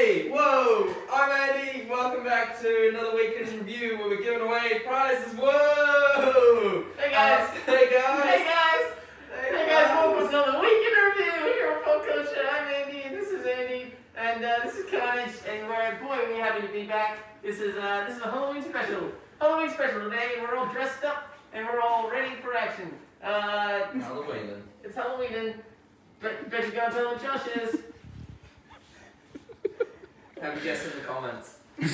Hey, whoa, I'm Andy. Welcome back to another week in review where we're giving away prizes. Whoa! Hey guys! Hey guys! Hey guys! Hey guys, welcome to another week in review here on Popcultcha. I'm Andy and this is Andy and this is Carnage and we're happy to be back. This is a Halloween special. Halloween special today and we're all dressed up and we're all ready for action. Halloween. It's Halloween and bet you guys know what Josh is. Have a guess in the comments. Yeah.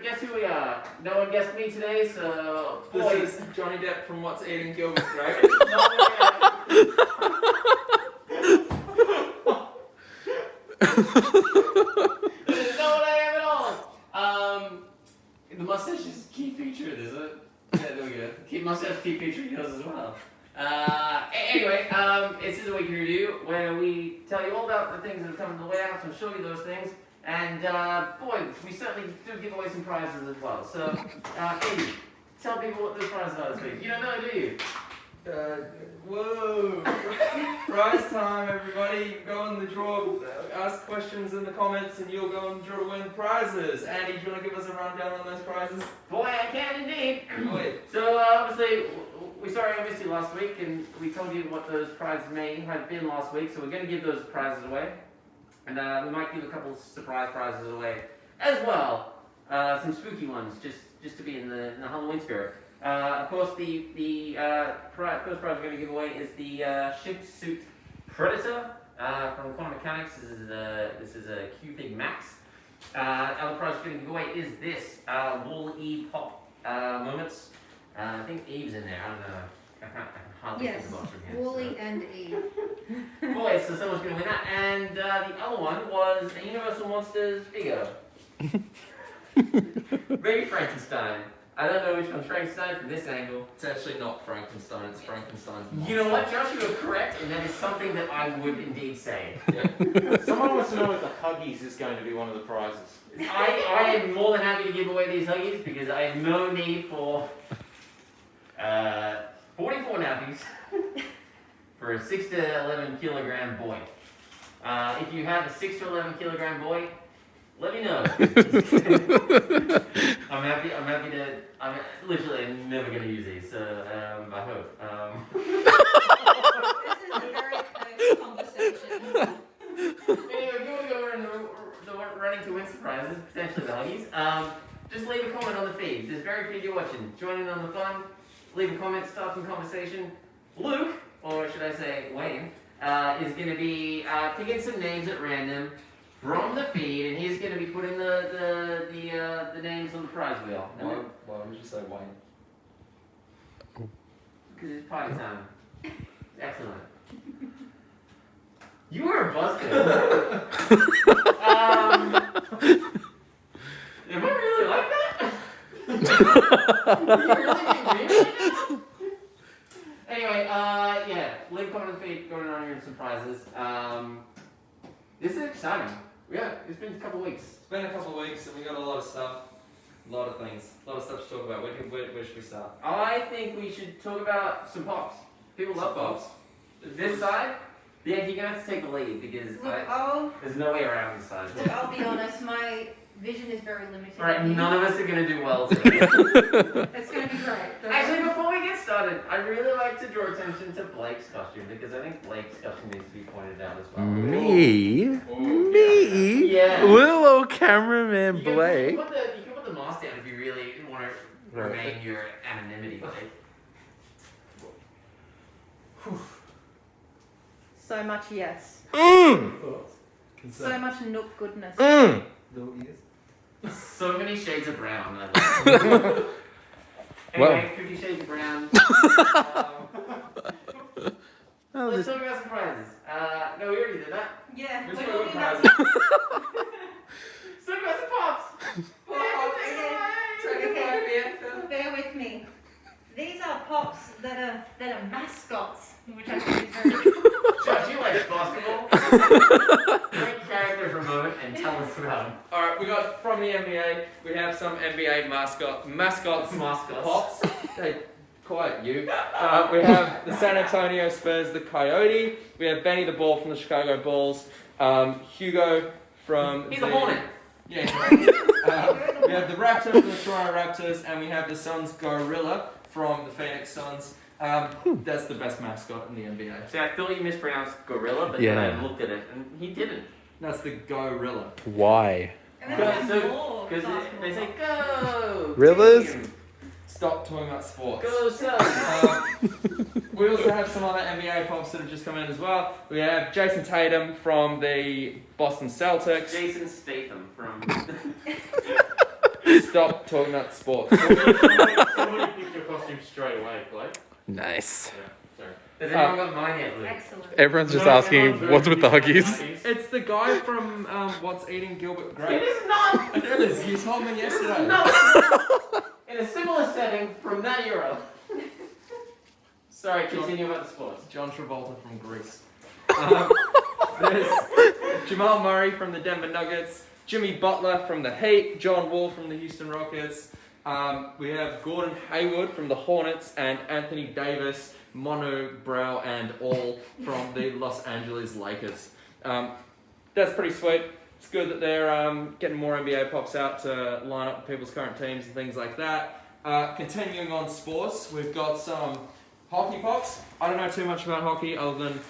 Guess who we are? No one guessed me today, so This is Johnny Depp from What's Eating Gilbert's Grave. This is not what I am at all. The mustache is a key feature, is it? Yeah, there we go. Mustache key feature yours as well. Anyway, this is a weekly review where we tell you all about the things that have come in the way out and show you those things. And boy, we certainly do give away some prizes as well. So, Andy, tell people what those prizes are this week. You don't know, do you? Whoa! Prize time, everybody. Go on the draw, ask questions in the comments, and you'll go on the draw to win prizes. Andy, do you want to give us a rundown on those prizes? Boy, I can indeed. Wait. So, obviously, we're sorry I missed you last week, and we told you what those prizes may have been last week, so we're going to give those prizes away. And we might give a couple surprise prizes away as well. Some spooky ones, just to be in the Halloween spirit. Of course, the first prize we're going to give away is the Shift Suit Predator from Quantum Mechanics. This is a Q-Fig Max. Other prize we're going to give away is this Wool-E Pop Moments. I think Eve's in there. I don't know. I can hardly think about it from here. Woolly and Eve. Boy, so someone's going to win that. And the other one was a Universal Monsters figure. Maybe Frankenstein. I don't know which one's Frankenstein from this angle. It's actually not Frankenstein, it's Frankenstein's monster. You know what, Josh? You are correct, and that is something that I would indeed say. Yeah. Someone wants to know if the Huggies is going to be one of the prizes. I am more than happy to give away these Huggies because I have no need for 44 nappies for a 6 to 11 kilogram boy. If you have a 6 to 11 kilogram boy, let me know. I'm happy to. I'm never going to use these, so I hope. This is a very close conversation. Anyway, if you want to go over the running to win surprises, potentially the Huggies, just leave a comment on the feed. There's very few you're watching. Join in on the fun. Leave a comment, start some conversation. Luke, or should I say Wayne, is going to be picking some names at random from the feed, and he's going to be putting the names on the prize wheel. Why would you say Wayne? Because it's party time. Excellent. You were a buzzkill. Am I really like that? You really think me like that? Anyway, yeah, leave a comment on the feed, going on here and some prizes. This is exciting. Yeah, it's been a couple weeks. It's been a couple of weeks and we got a lot of stuff, a lot of things, a lot of stuff to talk about. Where should we start? I think we should talk about some pops. People love pops. This side, yeah, you're gonna have to take the lead because Look, there's no way around this side. look, I'll be honest, my vision is very limited. Alright, none of us are gonna do well today. It's going to be great. Actually, before we get started, I'd really like to draw attention to Blake's costume because I think Blake's costume needs to be pointed out as well. Me? Oh, Me? Yeah. Little cameraman You can Blake. put the mask down if you really want to remain your anonymity, Blake. So much yes. Thoughts? So much nook goodness. Little ears? So many shades of brown. I love it. Anyway, 50 Shades of Brown. Oh, Let's this, talk about some prizes. No, we already did that. Yeah, We're we're talking talking about about Let's talk about some pops. Okay, bear with me. These are pops that are mascots, which I think is very Josh, you like basketball? Great character for a moment and tell us about them. Alright, we got from the NBA, we have some NBA mascots Mascots. pops. Quiet, you. We have the San Antonio Spurs, the Coyote. We have Benny the Ball from the Chicago Bulls. Hugo from He's the... a Hornet. Yeah, he's a Hornet. We have the Raptor from the Toronto Raptors, and we have the Suns Gorilla from the Phoenix Suns. That's the best mascot in the NBA. See, I thought you mispronounced gorilla, but Yeah. then I looked at it and he didn't. That's the Gorilla. Why? And then there's So- more Because basketball. they say, go! Rivers? team, Stop talking about sports. Go Suns! We also have some other NBA pops that have just come in as well. We have Jason Tatum from the Boston Celtics. Jason Statham from... Stop talking about sports. Somebody picked your costume straight away, Blake. Nice. Yeah, sorry. Has anyone got mine yet, Luke? Excellent. Everyone's just No, asking everyone's very what's with the confused Huggies. about It's the guy from What's Eating Gilbert It Grape. is not! It is. You told me yesterday. No! In a similar setting from that era. Sorry, continue about the sports. John Travolta from Greece. There's Jamal Murray from the Denver Nuggets. Jimmy Butler from the Heat. John Wall from the Houston Rockets. We have Gordon Hayward from the Hornets and Anthony Davis, Mono Brow and all from the Los Angeles Lakers. That's pretty sweet. It's good that they're getting more NBA pops out to line up people's current teams and things like that. Continuing on sports, we've got some hockey pops. I don't know too much about hockey other than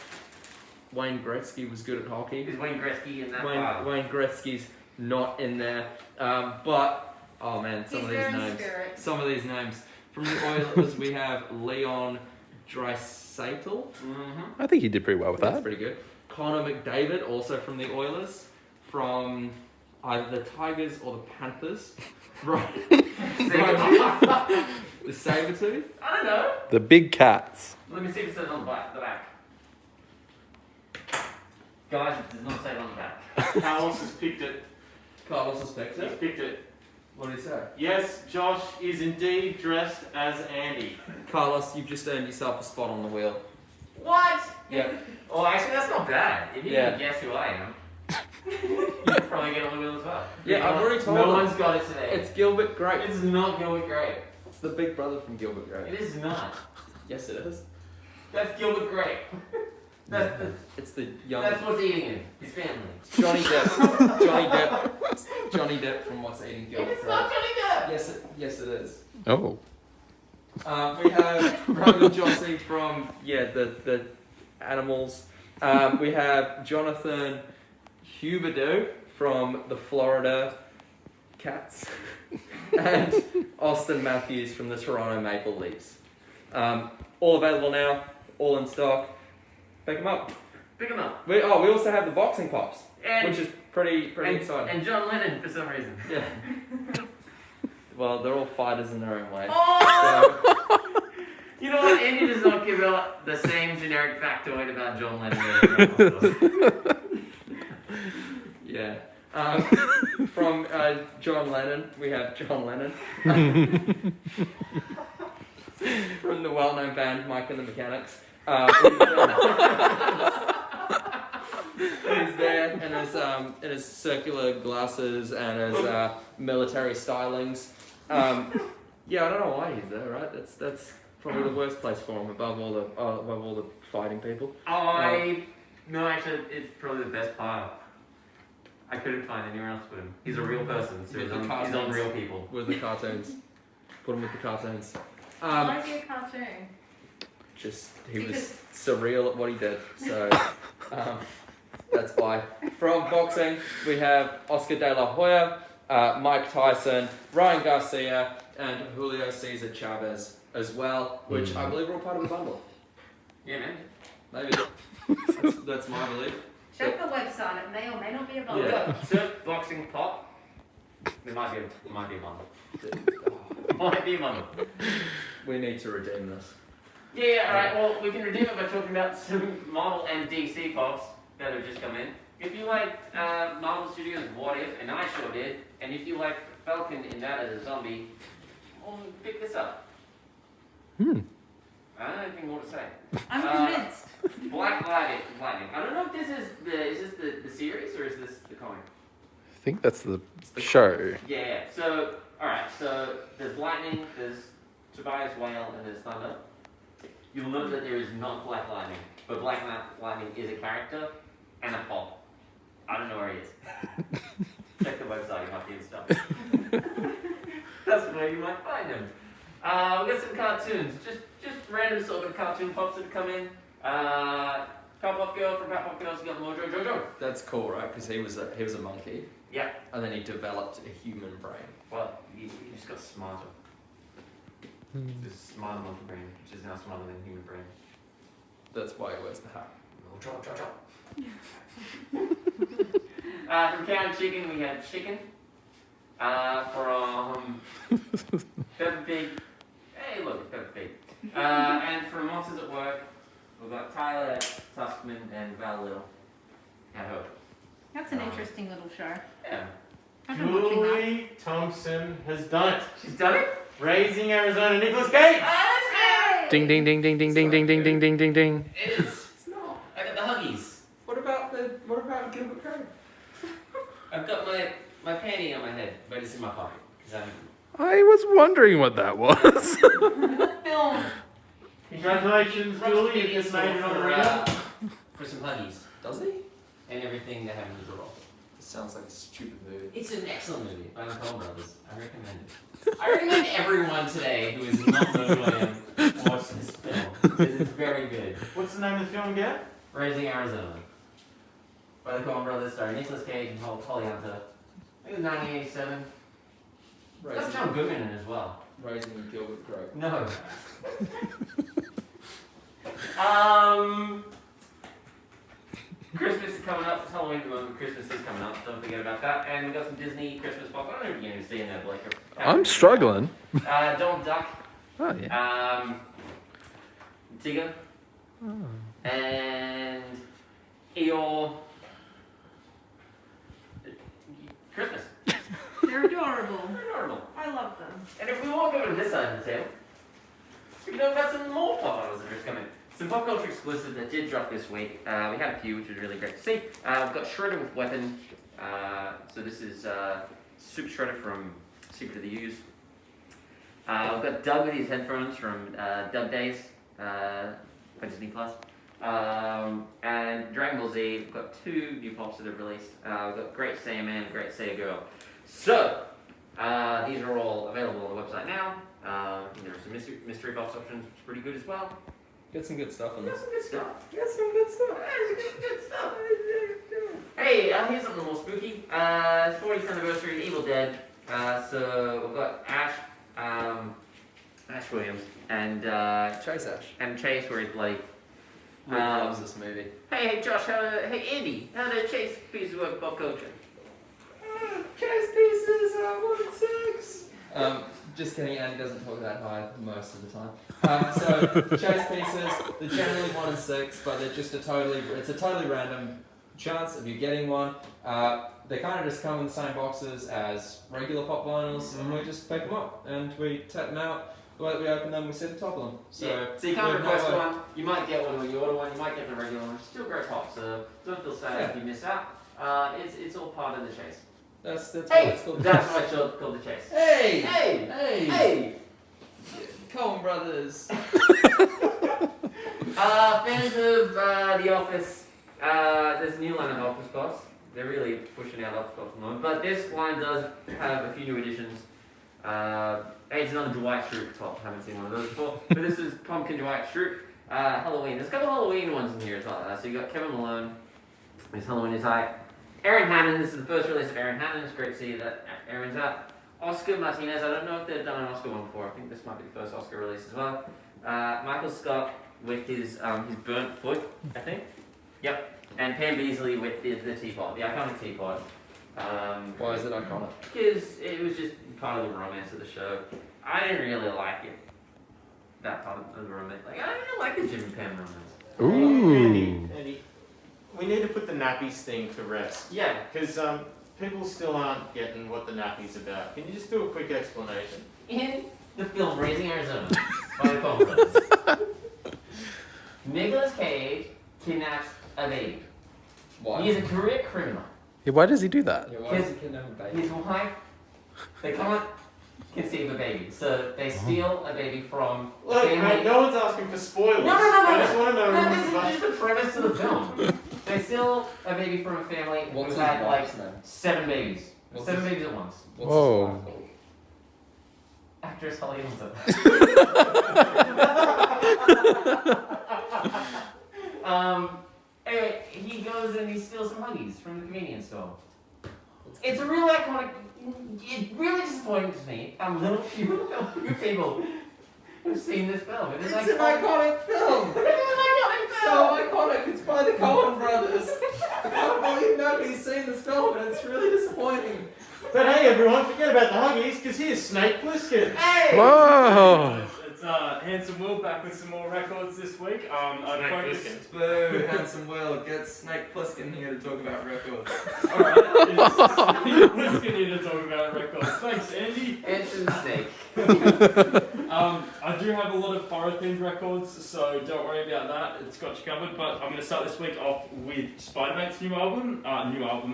Wayne Gretzky was good at hockey. Is Wayne Gretzky in that file? Wayne Gretzky's not in there, but oh man, some He's of these there in names. spirit. Some of these names from the Oilers. We have Leon Draisaitl. Mm-hmm. I think he did pretty well with That's that. pretty good. Connor McDavid, also from the Oilers, from either the Tigers or the Panthers. Right. The Sabretooth. I don't know. The big cats. Let me see if it says on the back. Guys, it does not say it on the back. Carlos has picked it. Carlos has picked He's it. picked it. What did he say? Yes, Josh is indeed dressed as Andy. Carlos, you've just earned yourself a spot on the wheel. What? Yeah. Oh, actually, that's not bad. If you Yeah. can guess who I am, you can probably get on the wheel as well. Yeah, I've already told No them. one's got it today. It's Gilbert Grape. It's not Gilbert Grape. It's the big brother from Gilbert Grape. It is not. Yes, it is. That's Gilbert Grape. That's the. It's the young That's what's eating him. His family. Johnny Depp. Johnny Depp. Johnny Depp from What's Eating Gilbert It's Grape. not Johnny Depp. Yes, it is. Oh. We have Roman Jossie from the animals. We have Jonathan Huberdeau from the Florida Cats, and Austin Matthews from the Toronto Maple Leafs. All available now, all in stock. Pick them up. Pick him up. We also have the boxing pops, And which is pretty exciting. And John Lennon for some reason. Yeah. Well, they're all fighters in their own way. Oh! You know what? Andy does not give out the same generic factoid about John Lennon. that everyone else does. Yeah. From John Lennon, we have John Lennon. From the well-known band Mike and the Mechanics. He's there in his circular glasses and his military stylings. Yeah, I don't know why he's there, right? That's probably the worst place for him above all the fighting people. No, actually, it's probably the best part. I couldn't find anywhere else with him. He's a real person, so With he's the on cartoons. real people. With the cartoons. Put him with the cartoons. Why is he a cartoon? Just he was surreal at what he did. So that's why. From boxing, we have Oscar De La Hoya, Mike Tyson, Ryan Garcia, and Julio Cesar Chavez as well, which I believe are all part of the bundle. Yeah, man. Maybe. That's my belief. Check the website, it may or may not be a bundle. Yeah. Search boxing pop. There might be a bundle. Might be a bundle. We need to redeem this. Yeah, alright, well, we can redeem it by talking about some Marvel and DC pops that have just come in. If you like Marvel Studios' What If, and I sure did, and if you like Falcon in that as a zombie, well, pick this up. I don't have anything more to say. I'm convinced. Black Lightning. I don't know if this is the series or is this the comic? I think that's the show. Yeah. So, alright, so there's lightning, there's Tobias Whale and there's Thunder, you'll note that there is not Black Lightning, but Black Lightning is a character and a pop. I don't know where he is. Check the website, you might be in stuff. That's where you might find him. We've got some cartoons, just random sort of cartoon pops that have come in. Powerpuff Girl from Powerpuff Girls got Mojo Jojo. That's cool, right? Because he was a monkey. Yeah. And then he developed a human brain. Well, he just got smarter. Just smarter monkey brain, which is now smarter than human brain. That's why he wears the hat. Mojo Jojo. From Cow and Chicken, we had Chicken. From Peppa Pig. Hey, look, Peppa Pig. And from Monsters at Work, we've got Tyler Tuskman and Val Little. At home. That's an interesting little show. Yeah. I've been watching that. Julie Thompson has done it. She's done it? Raising Arizona, Nicolas Cage. Ding ding ding ding ding ding ding ding ding ding ding ding. It is. It's not. I got the Huggies. What about Gilbert Grape? I've got my panty on my head, but it's in my pocket. I was wondering what that was. Film. Congratulations, Julie. You just made it on the radar. For some Huggies. Does he? And everything they have in the drawer. This sounds like a stupid movie. It's an excellent movie by the Coen Brothers. I recommend it. I recommend everyone today who is not know who I am watch this film. Because it's very good. What's the name of the film again? Raising Arizona. By the Coen Brothers, starring Nicolas Cage and Holly Hunter. I think it was 1987. It's got John Goodman in it as well. Raising Gilbert Grape. No. Christmas is coming up. It's Halloween at the moment. Christmas is coming up. Don't forget about that. And we've got some Disney Christmas pop. I don't know if you're going to see in there, Blake. I'm struggling. Donald Duck. Oh yeah. Tigger. And Eeyore. Christmas. They're adorable. They're adorable. I love them. And if we walk over to this side of the table, we know about some more pop idols that are just coming. Some pop culture exclusives that did drop this week. We had a few, which was really great to see. We've got Shredder with Weapon. So this is Super Shredder from Secret of the Ooze. We've got Doug with his headphones from Doug Days by Disney Plus. And Dragon Ball Z. We've got two new pops that have released. We've got Great Saiyan Man and Great Saiyan Girl. So these are all available on the website now. There are some mystery box options, which is pretty good as well. Get some good stuff on this. Some good stuff. Get some good stuff. Good stuff. Hey, here's something more spooky. It's 40th anniversary of Evil Dead. So we've got Ash Williams and Chase Ash. Chase, where he's like, Rick loves this movie. Hey Josh, hey Andy, how did Chase piece work Popcultcha? Chase pieces, 1 and 6. Just kidding, Andy doesn't talk that high most of the time. So chase pieces, they're generally 1 and 6, but they're just it's a totally random chance of you getting one. They kind of just come in the same boxes as regular pop vinyls, and we just pick them up and we tap them out. We open them, we see the top of them. So, yeah. So you can't request one. You might get one when you order one. You might get the regular one. It's still a great pop, so don't feel sad if you miss out. It's all part of the chase. That's hey, what it's called. That's why it's called the chase. Hey! Hey! Hey! Hey! Coen Brothers. Fans of The Office. There's a new line of Office Pops. They're really pushing out Office Pops at the moment. But this line does have a few new additions. It's another Dwight Schrute pop. Haven't seen one of those before. But this is Pumpkin Dwight Schrute. Halloween. There's a couple Halloween ones in here as well. So you got Kevin Malone. His Halloween is high. Aaron Hannon. This is the first release of Aaron Hannon. It's great to see that Aaron's out. Oscar Martinez. I don't know if they've done an Oscar one before. I think this might be the first Oscar release as well. Michael Scott with his burnt foot, I think. Yep. And Pam Beasley with the teapot, the iconic teapot. Why is it iconic? Because it was just part of the romance of the show. I didn't really like it. That part of the romance. Like, I didn't like the Jim and Pam romance. Ooh. Andy, we need to put the nappies thing to rest. Yeah. Because people still aren't getting what the nappy's about. Can you just do a quick explanation? In the film Raising Arizona by the Coen Brothers, Nicolas Cage kidnaps a baby. Why? He is a career criminal. Yeah, why does he do that? Yeah, why does he kidnap a baby? His wife, they can't conceive a baby. So they steal a baby from a Look, family. mate, no one's asking for spoilers. No. I just want to know No, who's this is just the premise of the film. They steal a baby from a family who What's his had like wife's name? 7 babies. What's 7 his- babies at once. What's Whoa. his wife called? Actress Holly Hilton. Anyway, he goes and he steals some Huggies from the convenience store. It's a real iconic. It really disappoints me how little few people who've seen this film. It's an iconic film! So iconic, it's by the Coen brothers. I can't believe nobody's seen this film, and it's really disappointing. But hey, everyone, forget about the Huggies, because here's Snake Plissken. Hey! Whoa! It's Handsome Will back with some more records this week. I focused. Boo, Handsome Will, get Snake Plissken here to talk about records. Alright, let's get here to talk about records. Thanks, Andy. It's a mistake. I do have a lot of horror themed records, so don't worry about that. It's got you covered. But I'm going to start this week off with Spider-Mate's new album.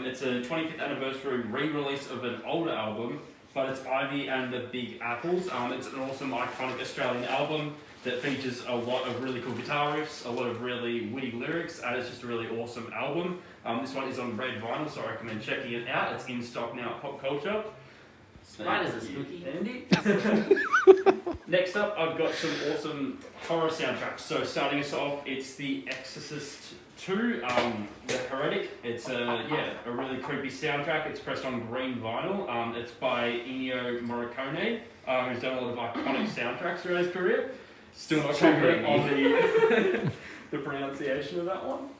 It's a 25th anniversary re-release of an older album. But it's Ivy and the Big Apples. It's an awesome, iconic Australian album that features a lot of really cool guitar riffs, a lot of really witty lyrics, and it's just a really awesome album. This one is on red vinyl, so I recommend checking it out. It's in stock now at Popcultcha. Spiders are spooky. Andy. Next up, I've got some awesome horror soundtracks. So starting us off, it's The Exorcist 2, The Heretic. It's a really creepy soundtrack. It's pressed on green vinyl. It's by Ennio Morricone, who's done a lot of iconic soundtracks throughout his career. Still not confident on the pronunciation of that one.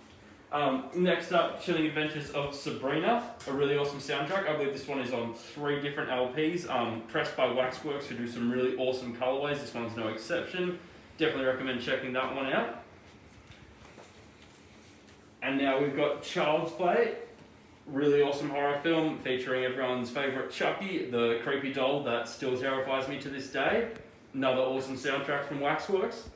Next up, Chilling Adventures of Sabrina, a really awesome soundtrack. I believe this one is on 3 different LPs, pressed by Waxworks, who do some really awesome colorways. This one's no exception. Definitely recommend checking that one out. And now we've got Child's Play, really awesome horror film featuring everyone's favourite Chucky, the creepy doll that still terrifies me to this day. Another awesome soundtrack from Waxworks.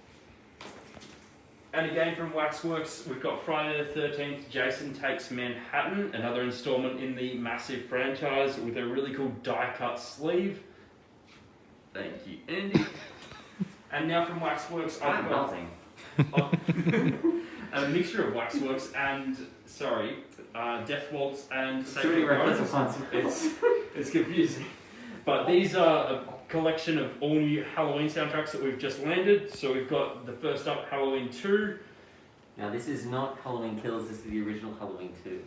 And again from Waxworks, we've got Friday the 13th, Jason Takes Manhattan, another installment in the massive franchise with a really cool die-cut sleeve. Thank you, Andy. And now from Waxworks, I've got a mixture of Waxworks and, Death Waltz and Sacred Rose. It's confusing. But these are a collection of all new Halloween soundtracks that we've just landed. So we've got the first up, Halloween 2. Now this is not Halloween Kills, this is the original Halloween 2.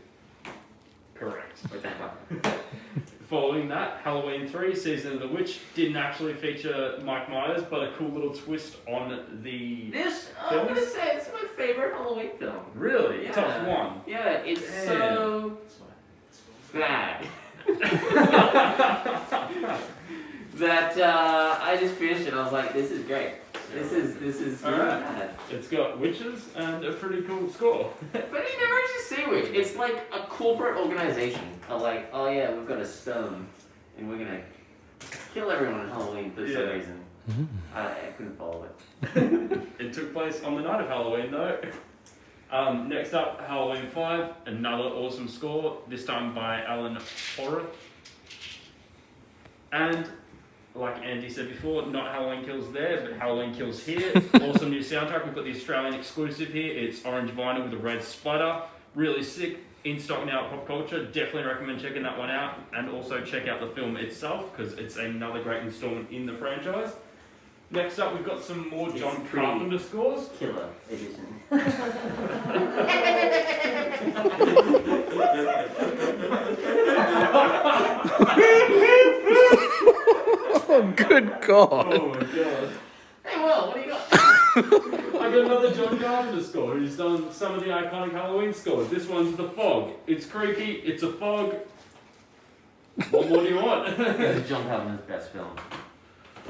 Correct. Wait, that one. Following that, Halloween 3, Season of the Witch, didn't actually feature Mike Myers, but a cool little twist on the... I'm gonna say it's my favorite Halloween film. Really? Yeah. Top 1? Yeah, it's so bad. That I just finished it. I was like, this is great. This is really Alright. bad. It's got witches and a pretty cool score. But you never actually see which. It's like a corporate organization. Like, oh yeah, we've got a stone, and we're gonna kill everyone on Halloween for some reason. I couldn't follow it. It took place on the night of Halloween though. Next up, Halloween 5, another awesome score, this time by Alan Horrified. And like Andy said before, not Halloween Kills there, but Halloween Kills here. Awesome new soundtrack. We've got the Australian exclusive here. It's orange vinyl with a red splatter. Really sick. In stock now at Popcultcha. Definitely recommend checking that one out. And also check out the film itself, because it's another great installment in the franchise. Next up, we've got some more It's John pretty Carpenter scores. Killer edition. Oh, good God. Oh my god. Hey, Will, what do you got? I got another John Carpenter score who's done some of the iconic Halloween scores. This one's The Fog. It's creepy, it's a fog. What more do you want? This is John Carpenter's best film.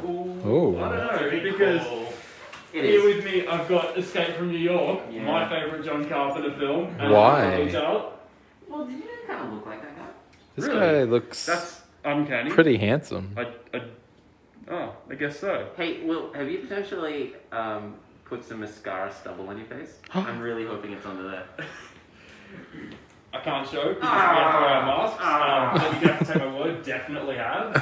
Oh. I don't know, because It here is. with me I've got Escape from New York, Yeah. my favourite John Carpenter film. And Why? Hotel. Well, did you kind of look like that guy? This Really? guy looks That's uncanny. pretty handsome. I guess so. Hey, Will, have you potentially put some mascara stubble on your face? I'm really hoping it's under there. I can't show because we have to wear our masks. But you have to take my word, definitely have.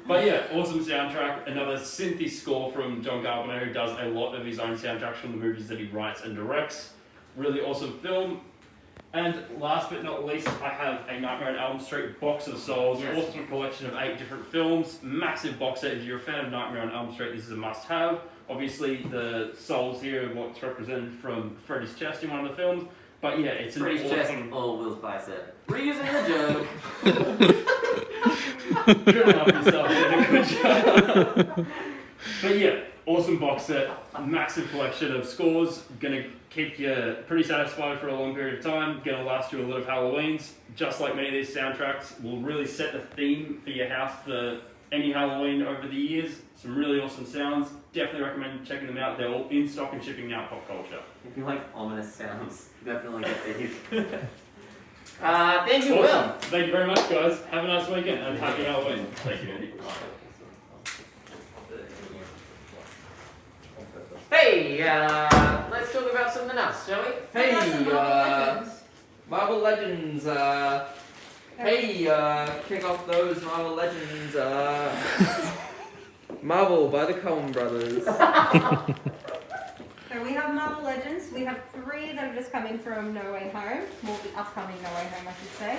But But yeah, awesome soundtrack. Another synthy score from John Carpenter, who does a lot of his own soundtracks from the movies that he writes and directs. Really awesome film. And last but not least, I have a Nightmare on Elm Street box of souls. Yes. Awesome collection of 8 different films. Massive box set. If you're a fan of Nightmare on Elm Street, this is a must-have. Obviously, the souls here are what's represented from Freddy's chest in one of the films. But yeah, it's an Freddy's chest awesome... or Will's bicep. Reusing the joke. Good enough yourself, did a good job. But yeah, awesome box set, massive collection of scores, gonna keep you pretty satisfied for a long period of time, gonna last you a lot of Halloweens. Just like many of these soundtracks, will really set the theme for your house for any Halloween over the years. Some really awesome sounds, definitely recommend checking them out. They're all in stock and shipping now at Popcultcha. If you like ominous sounds, definitely get these. Thank you, Will. Awesome. Thank you very much, guys. Have a nice weekend and happy Halloween. Thank you, Andy. Hey, let's talk about something else, shall we? Hey, Marvel Legends. Marvel Legends. Kick off those Marvel Legends. Marvel by the Coen Brothers. So we have Marvel Legends. We have 3 that have just come in from No Way Home. Well, the upcoming No Way Home, I should say.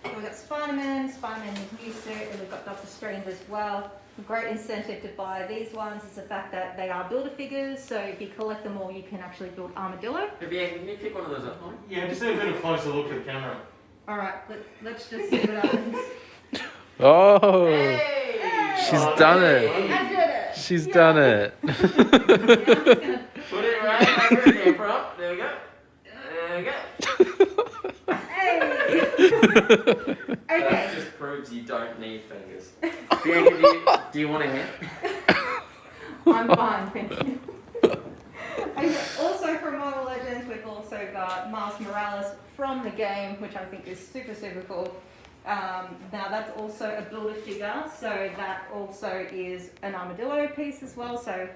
So we've got Spider-Man, Spider-Man in his new suit, and we've got Doctor Strange as well. A great incentive to buy these ones is the fact that they are builder-figures, so if you collect them all, you can actually build Armadillo. Can you pick one of those up for me? Yeah, just have a bit of a closer look at the camera. Alright, let's just see what happens. Oh, Hey! she's done it. I did it! She's done it. Yeah, I'm just gonna... Put it right over in there, bro. There we go. There we go. Hey! Okay. That just proves you don't need fingers. Bianca, do you want a hand? I'm fine, thank you. Okay, also from Marvel Legends, we've also got Miles Morales from the game, which I think is super, super cool. Now that's also a builder figure, so that also is an armadillo piece as well. So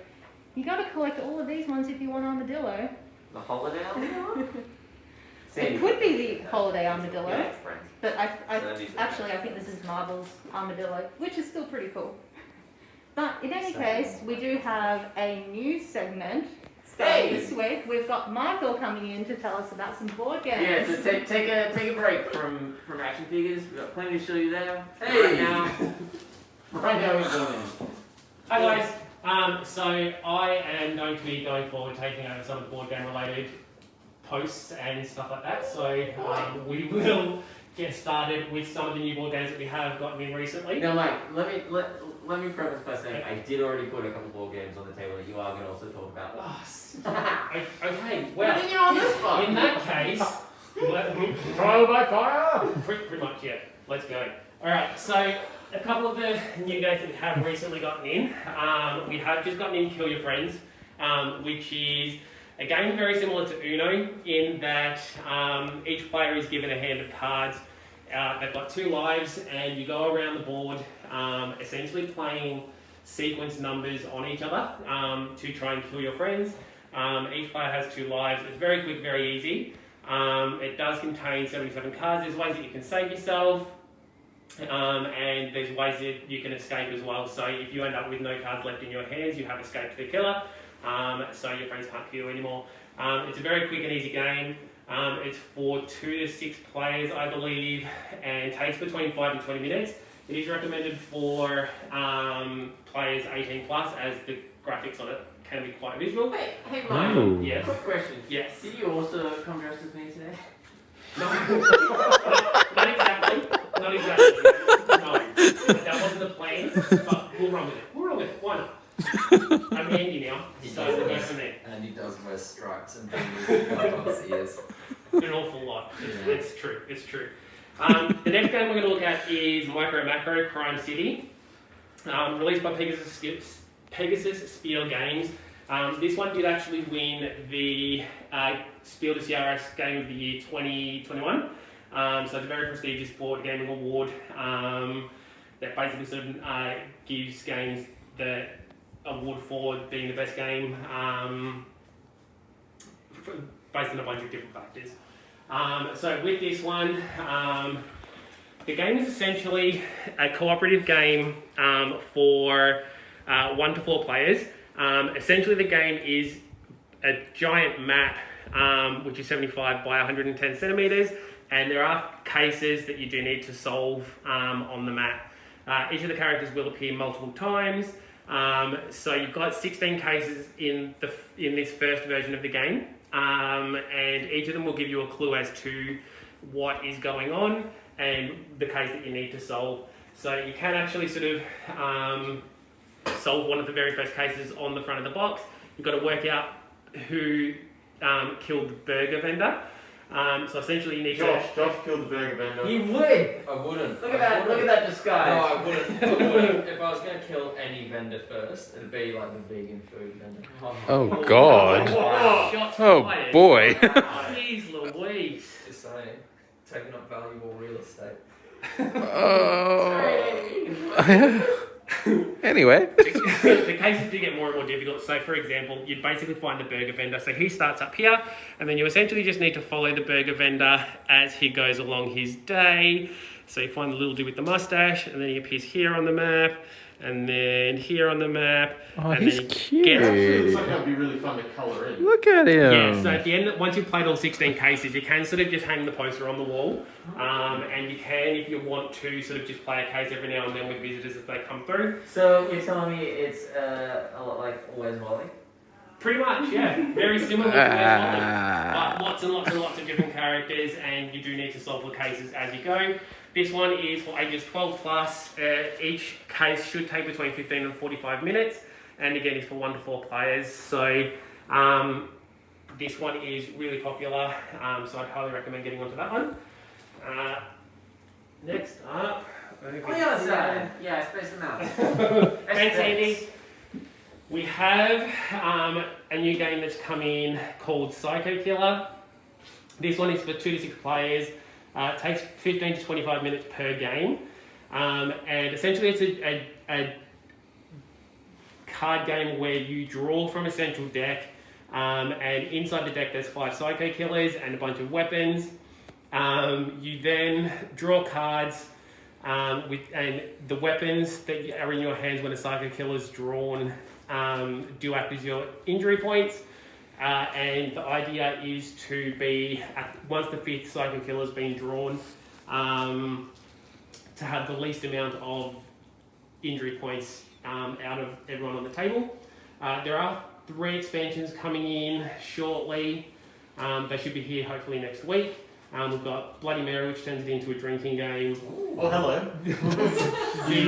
you got to collect all of these ones if you want armadillo. The holiday armadillo? It could be the holiday armadillo, Yeah, friends. but I Sandy's think this is Marvel's armadillo, which is still pretty cool. But in any case, we do have a new segment starting this week. We've got Michael coming in to tell us about some board games. Yeah, so take a break from action figures. We've got plenty to show you there. Hey! Right now we're going. Hi guys, so I am going to be going forward taking over some of the board game related posts and stuff like that. So we will get started with some of the new board games that we have gotten in recently. Now, Mike, let me preface by saying I did already put a couple board games on the table that you are going to also talk about. Okay, well, Putting you on the spot. in that case, Trial by fire! pretty much, yeah. Let's go. Alright, so a couple of the new games that we have recently gotten in. We have just gotten in Kill Your Friends, which is a game very similar to Uno in that each player is given a hand of cards. They've got 2 lives and you go around the board essentially playing sequence numbers on each other to try and kill your friends. Each player has 2 lives. It's very quick, very easy. It does contain 77 cards. There's ways that you can save yourself and there's ways that you can escape as well. So if you end up with no cards left in your hands, you have escaped the killer. So your friends can't kill you anymore. It's a very quick and easy game. It's for 2 to 6 players, I believe, and takes between 5 and 20 minutes. It is recommended for players 18 plus, as the graphics on it can be quite visual. Hey, Mike. Ooh. Yes. Quick question. Yes. Did you also come dressed as me today? No. Not exactly. Not exactly. No. That wasn't the plan, but we'll run with it. We'll run with it. Why not? I'm Andy now, so yes and there. And he does wear stripes and things on his ears. An awful lot. It's true. It's true. The next game we're going to look at is Micro Macro Crime City, released by Pegasus Spiel Games. This one did actually win the Spiel des Jahres Game of the Year 2021. So it's a very prestigious board gaming award that basically sort of gives games the award for being the best game based on a bunch of different factors. So with this one, The game is essentially a cooperative game for 1 to 4 players. Essentially, the game is a giant map, which is 75 by 110 centimeters, and there are cases that you do need to solve on the map. Each of the characters will appear multiple times. So you've got 16 cases in this first version of the game, and each of them will give you a clue as to what is going on and the case that you need to solve. So you can actually sort of solve one of the very first cases on the front of the box. You've got to work out who killed the burger vendor. So essentially you need Josh killed the burger vendor. You would. I wouldn't. Look at that disguise. No, I wouldn't. If I was going to kill any vendor first, it'd be like the vegan food vendor. Oh God. Shots Oh fired. boy. Jeez Louise. Just saying, taking up valuable real estate. Anyway. The cases do get more and more difficult. So, for example, you'd basically find the burger vendor. So he starts up here, and then you essentially just need to follow the burger vendor as he goes along his day. So you find the little dude with the mustache, and then he appears here on the map, and then here on the map. Oh, and he's then cute. It looks like that'd be really fun to colour in. Look at him. Yeah, so at the end, once you've played all 16 cases, you can sort of just hang the poster on the wall. And you can, if you want to, sort of just play a case every now and then with visitors as they come through. So you're telling me it's a lot like Where's Wally? Pretty much, yeah. Very similar to Where's Wally. But lots and lots and lots of different characters, and you do need to solve the cases as you go. This one is for ages 12 plus. Each case should take between 15 and 45 minutes. And again, it's for 1 to 4 players. So this one is really popular. So I'd highly recommend getting onto that one. Next up. On the other side. Yeah, Space them out. Thanks, Andy. We have a new game that's come in called Psycho Killer. This one is for 2 to 6 players. It takes 15 to 25 minutes per game. And essentially it's a card game where you draw from a central deck, and inside the deck there's 5 Psycho Killers and a bunch of weapons. You then draw cards, and the weapons that are in your hands when a Psycho Killer is drawn do act as your injury points. And the idea is to be, once the 5th Psycho Killer has been drawn, to have the least amount of injury points out of everyone on the table. There are 3 expansions coming in shortly. They should be here hopefully next week. We've got Bloody Mary, which turns it into a drinking game. Oh, hello.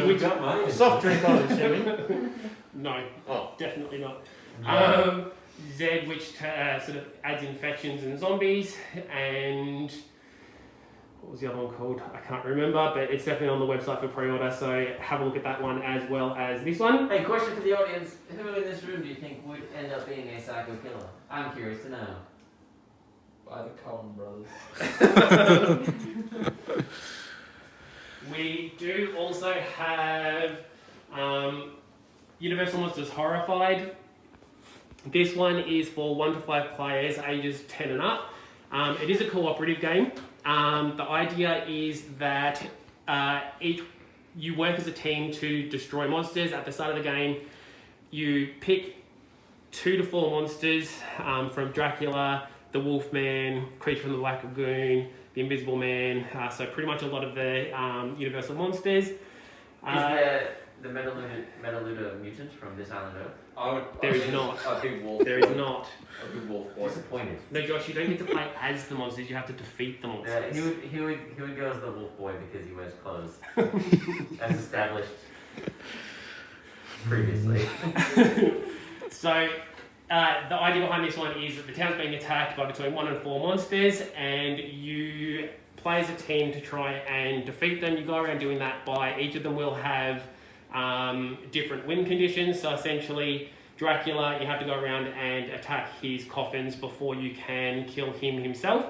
Which, Soft drink, I'm assuming. no, Oh. definitely not. Z, which sort of adds infections and zombies, and what was the other one called? I can't remember, but it's definitely on the website for pre-order, so have a look at that one as well as this one. Hey, question for the audience. Who in this room do you think would end up being a psycho killer? I'm curious to know. By the Coen brothers. We do also have Universal Monsters Horrified. This one is for 1 to 5 players, ages 10 and up. It is a cooperative game. The idea is that you work as a team to destroy monsters. At the start of the game, you pick 2 to 4 monsters from Dracula, the Wolfman, Creature from the Black Lagoon, the Invisible Man. So pretty much a lot of the Universal monsters. Is the Metaluda mutant from This Island Earth? There is not. A big wolf. There is not. A big wolf boy. Disappointed. No, Josh, you don't get to play as the monsters. You have to defeat the monsters. He would go as the wolf boy because he wears clothes, as established previously. So, the idea behind this one is that the town's being attacked by between 1 and 4 monsters, and you play as a team to try and defeat them. You go around doing that by, each of them will have different win conditions. So essentially, Dracula, you have to go around and attack his coffins before you can kill him himself.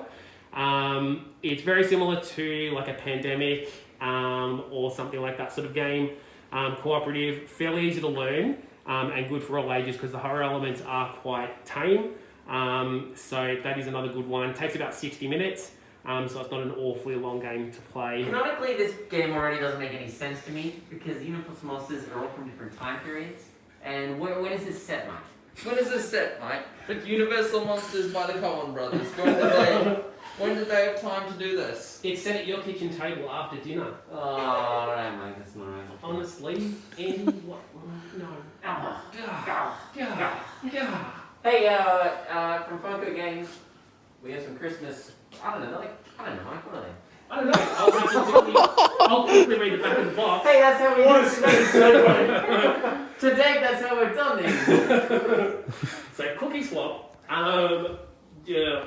It's very similar to like a Pandemic or something like that sort of game. Cooperative, fairly easy to learn. And good for all ages because the horror elements are quite tame. So that is another good one. Takes about 60 minutes. so it's not an awfully long game to play. Canonically, this game already doesn't make any sense to me because Universe Monsters are all from different time periods. And when is this set, Mike? When is this set, mate? But Universal Monsters by the Coen Brothers. When did they have time to do this? It's set at your kitchen table after dinner. Oh, alright, Mike, that's not right. Honestly, Andy, what? No. Hey, from Funko Games, we have some Christmas. I don't know, Mike, what are they? I don't know. I'll quickly read the back of the box. Hey, that's how we do it. To date, that's how we've done these. So, cookie swap. Yeah.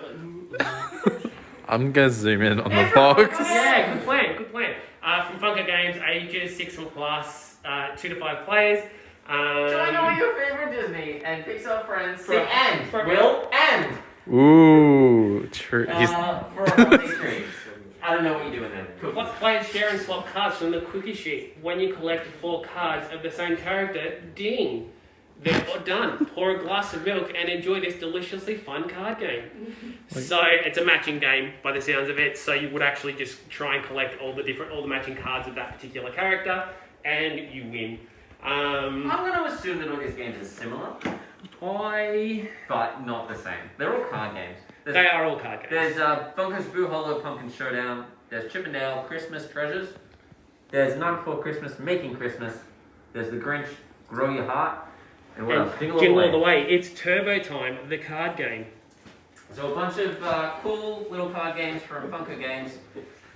I'm gonna zoom in on the box. Yeah, good plan. From Funko Games, ages 6 and plus, 2 to 5 players. Join all your favorite Disney and Pixar friends. For- Say and. for- Will and. Ooh, true. For a holiday treat. I don't know what you're doing there. Cool. What players share and swap cards from the cookie sheet? When you collect 4 cards of the same character, ding! They're all done. Pour a glass of milk and enjoy this deliciously fun card game. So it's a matching game by the sounds of it. So you would actually just try and collect all the matching cards of that particular character, and you win. I'm going to assume that all these games are similar, but not the same. They're all card games. They are all card games. There's Funko's Boo Hollow Pumpkin Showdown. There's Chip and Dale Christmas Treasures. There's Night Before Christmas Making Christmas. There's The Grinch Grow Your Heart. And what else? Jingle All the Way. It's Turbo Time, the card game. So a bunch of cool little card games from Funko Games.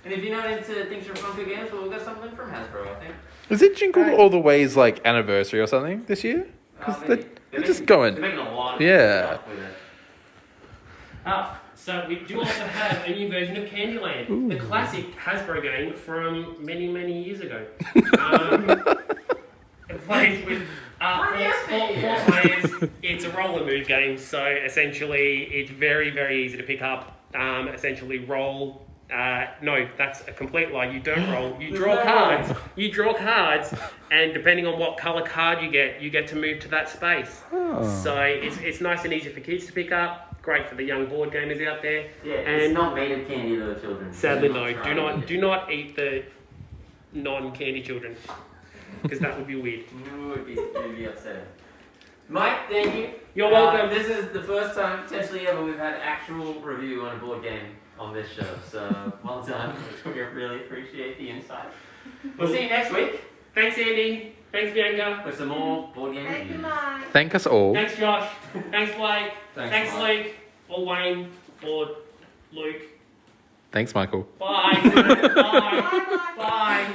And if you're not into things from Funko Games, well, we've got something from Hasbro, I think. Is it Jingle All the Way's like anniversary or something this year? Because they're just going. They're making a lot of Yeah. stuff with it. So we do also have a new version of Candyland, the classic Hasbro game from many, many years ago. It plays with 4 players. It's a roll and move game, so essentially it's very, very easy to pick up. Essentially roll. No, that's a complete lie. You don't roll. You draw cards. You draw cards, and depending on what color card you get to move to that space. Oh. So it's nice and easy for kids to pick up. Great for the young board gamers out there. Yeah, And it's not made of candy to the children. Sadly, no. Do not eat the non-candy children, because that would be weird. It'd be upsetting. Mike, thank you. You're welcome. This is the first time, potentially ever, we've had actual review on a board game on this show. So, well done. We really appreciate the insight. We'll see you next week. Thanks, Andy. Thanks, Bianca. With some more board game Thank you, reviews. Mike. Thank us all. Thanks, Josh. Thanks, Blake. Thanks, Mike. Luke. Or Wayne. Or Luke. Thanks, Michael. Bye. Bye. Bye.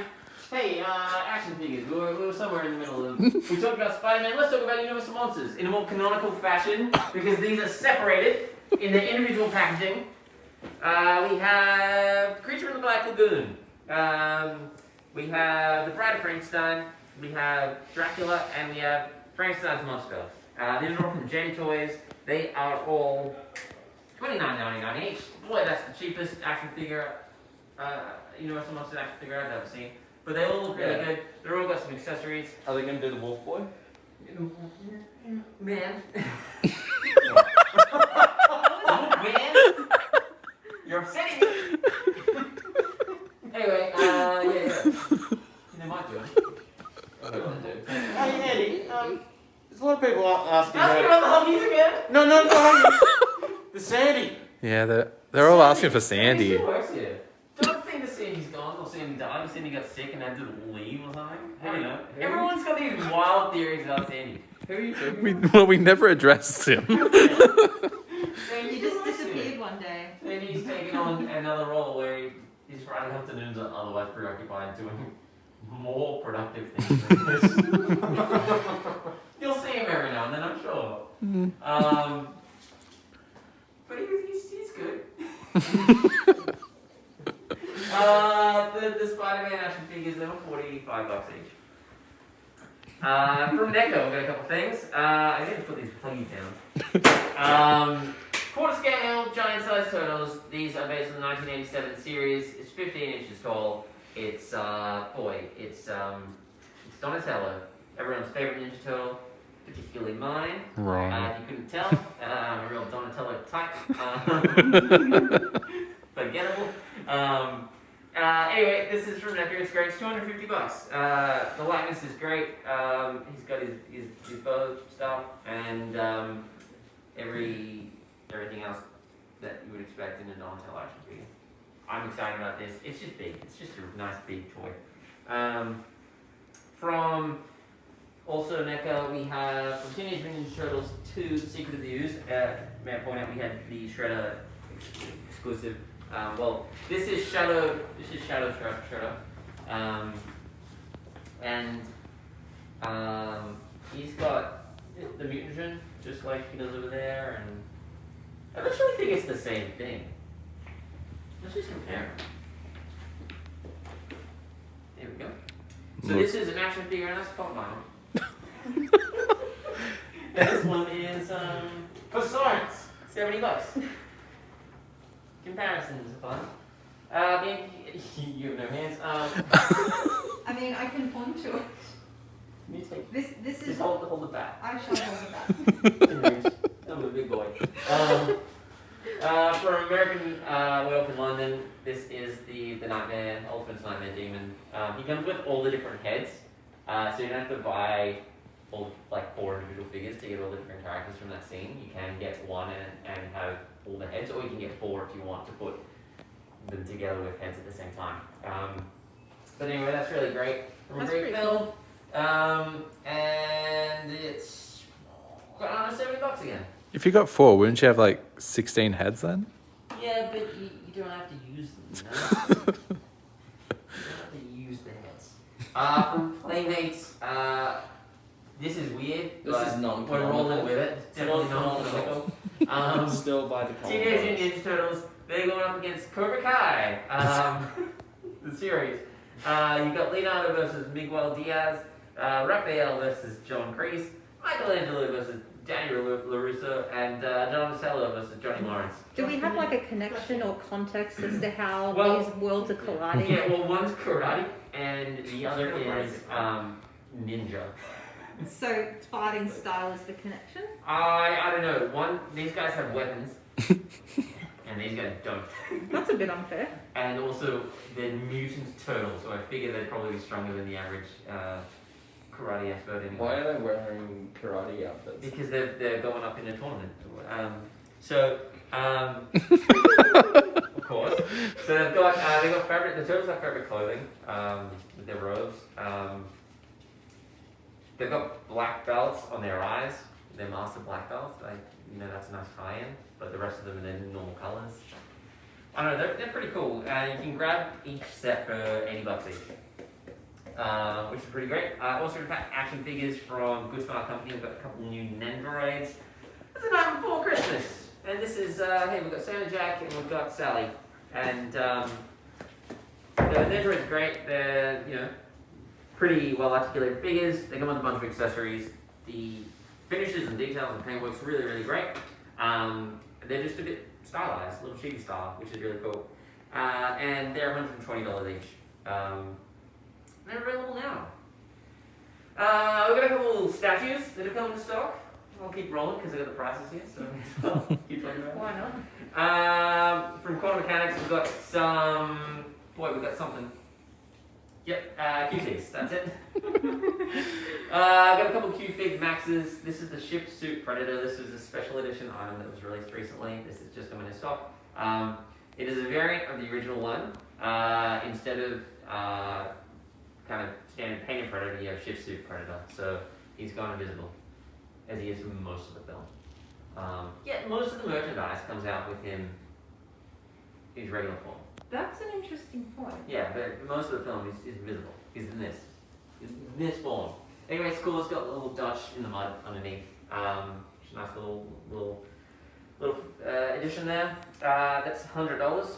Hey, action figures. We were somewhere in the middle of them. We talked about Spider-Man. Let's talk about Universal Monsters in a more canonical fashion because these are separated in their individual packaging. We have Creature in the Black Lagoon. We have the Bride of Frankenstein. We have Dracula, and we have Frankenstein's monster. These are all from J Toys. They are all $29.99 each. Boy, that's the cheapest action figure, Universal Monsters action figure I've ever seen. But they all look really good. They're all got some accessories. Are they going to do the Wolf Boy? Man. Man. You're upsetting me. Anyway, yeah. They might do it. Hey, Eddie, there's a lot of people asking Asking about the Huggies again? No, the Sandy. Yeah, they're all asking for Sandy Sandy. still works here. Don't think that Sandy's gone or Sandy died or Sandy got sick and had to leave or something. I don't know. Everyone's got these wild theories about Sandy. Who are you talking We never addressed him. You just disappeared one day. Sandy's taking on another role where he's Friday afternoons are otherwise preoccupied doing more productive things than this. You'll see him every now and then, I'm sure. But he's good. The Spider-Man action figures, they were $45 each. From Neko, we've got a couple things. I need to put these pluggies down. Quarter scale, giant size turtles. These are based on the 1987 series. It's 15 inches tall. It's Donatello, everyone's favorite Ninja Turtle, particularly mine. Right. If you couldn't tell, I'm a real Donatello type. Forgettable. Anyway, this is from Nephew. It's great. It's $250. The likeness is great. He's got his bow stuff and everything else that you would expect in a non-tail action figure. I'm excited about this. It's just big. It's just a nice big toy. From also NECA, we have from Teenage Mutant Ninja Turtles 2: Secret of the Ooze. May I point out we had the Shredder exclusive. Well, this is Shadow Shredder. He's got the mutagen, just like he does over there, and I actually think it's the same thing. Let's just compare. There we go. So this is an action figure and a spot model. This one is For science! $70. Comparisons are fun. You have no hands. I mean, I can point to it. You take. This Just is. hold it back. I shall hold it back. Anyways, I'm a big boy. For American Way in London, this is the Nightmare, Ultimate's Nightmare Demon. He comes with all the different heads, so you don't have to buy all like 4 individual figures to get all the different characters from that scene. You can get one and have all the heads, or you can get 4 if you want to put them together with heads at the same time. But anyway, that's really great. From a That's great pretty film, and it's got under $70 again. If you got 4, wouldn't you have like 16 heads then? Yeah, but you don't have to use them, you know? You don't have to use the heads. From Playmates, this is weird, This but is we're non-canonical. rolling with it. It's definitely non-canonical. Still by the Teenage Mutant Ninja Turtles, they're going up against Cobra Kai, the series. You got Leonardo versus Miguel Diaz, Raphael versus John Kreese, Michelangelo versus Danny LaRusso, and Donatello versus Johnny Lawrence. Do we have like a connection or context as to how Well, these worlds are colliding? Yeah, well, one's karate, and the other is ninja. So fighting style is the connection? I don't know. These guys have weapons, and these guys don't. That's a bit unfair. And also, they're mutant turtles, so I figure they'd probably be stronger than the average karate expert anyway. Why are they wearing karate outfits? Because they're going up in a tournament. Of course. So they've got fabric. The turtles have fabric clothing with their robes. They've got black belts on their eyes. They're master black belts. That's a nice tie-in. But the rest of them are in normal colors. I don't know. They're pretty cool. You can grab each set for $80 each. Which is pretty great. Also, in fact, action figures from Good Smile Company. We've got a couple new Nandroids. It's the night before Christmas, and this is we've got Santa Jack and we've got Sally, and the Nandroids are great. They're pretty well articulated figures. They come with a bunch of accessories. The finishes and details and paintwork's really, really great. They're just a bit stylized, a little cheesy style, which is really cool. And they're $120 each. They're available now. We've got a couple little statues that have come into stock. I'll keep rolling because I've got the prices here, so I'll keep talking about it. Why not? From Quantum Mechanics, we've got we've got something. Yep, Q-Figs, that's it. I've got a couple Q-Fig Maxes. This is the Ship Suit Predator. This is a special edition item that was released recently. This is just coming in stock. It is a variant of the original one. Instead of kind of standard painted Predator, you have Ship Suit Predator. So he's gone invisible, as he is for most of the film. Yet most of the merchandise comes out with him in his regular form. That's an interesting point. Yeah, but most of the film is visible. He's in this. He's in this form. Anyway, it's cool. It's got a little Dutch in the mud underneath. It's a nice little addition there. That's $100.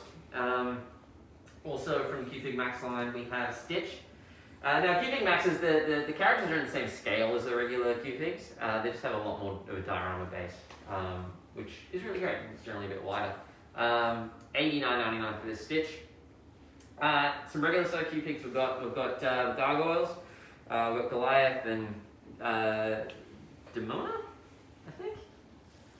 Also from Q-Fig Max line, we have Stitch. Now, Q-Fig Maxes, the characters are in the same scale as the regular Q-Figs. They just have a lot more of a diorama base, which is really great. It's generally a bit wider. $89.99 for this Stitch. Some regular size Q-Figs we've got Gargoyles, we've got Goliath and Demona, I think.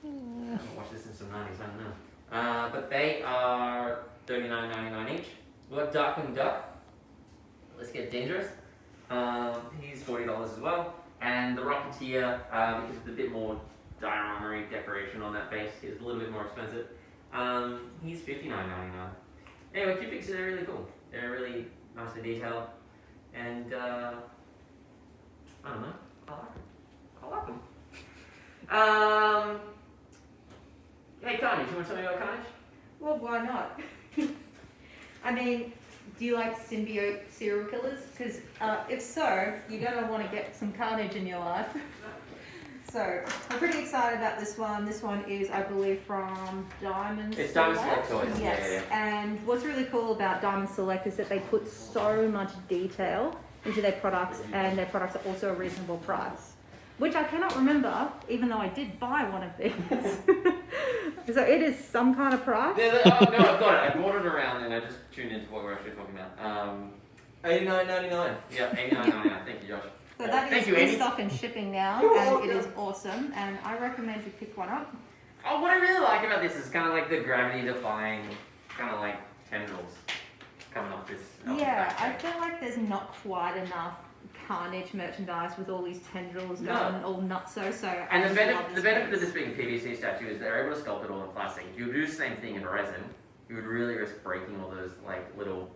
I haven't watched this since the 90s, I don't know. But they are $39.99 each. We've got Darkwing Duck. Let's get dangerous. He's $40 as well. And the Rocketeer, because of the bit more dioramery decoration on that base, is a little bit more expensive. He's $59.99. Anyway, Cubics are really cool. They're really nicely detailed. And, I don't know. I like them. Hey, Carnage, you want to tell me about Carnage? Well, why not? I mean, do you like symbiote serial killers? Because if so, you're going to want to get some Carnage in your life. So, I'm pretty excited about this one. This one is, I believe, from Diamond It's Select. Diamond Select Toys. Yes, and what's really cool about Diamond Select is that they put so much detail into their products, and their products are also a reasonable price. Which I cannot remember, even though I did buy one of these. So it is some kind of price. Oh, no, I've got it. I brought it around and I just tuned into what we're actually talking about. $89.99. Yeah, $89.99. Thank you, Josh. So that Thank is you, free Amy. stuff and shipping now, and it is awesome, and I recommend you pick one up. Oh, what I really like about this is kind of like the gravity-defying, kind of like tendrils coming off this. Yeah, I feel like there's not quite enough Carnage merchandise with all these tendrils going all nutso. So And I the just love benefit of this this being a PVC statue is they're able to sculpt it all in plastic. If you do the same thing in resin, you would really risk breaking all those like little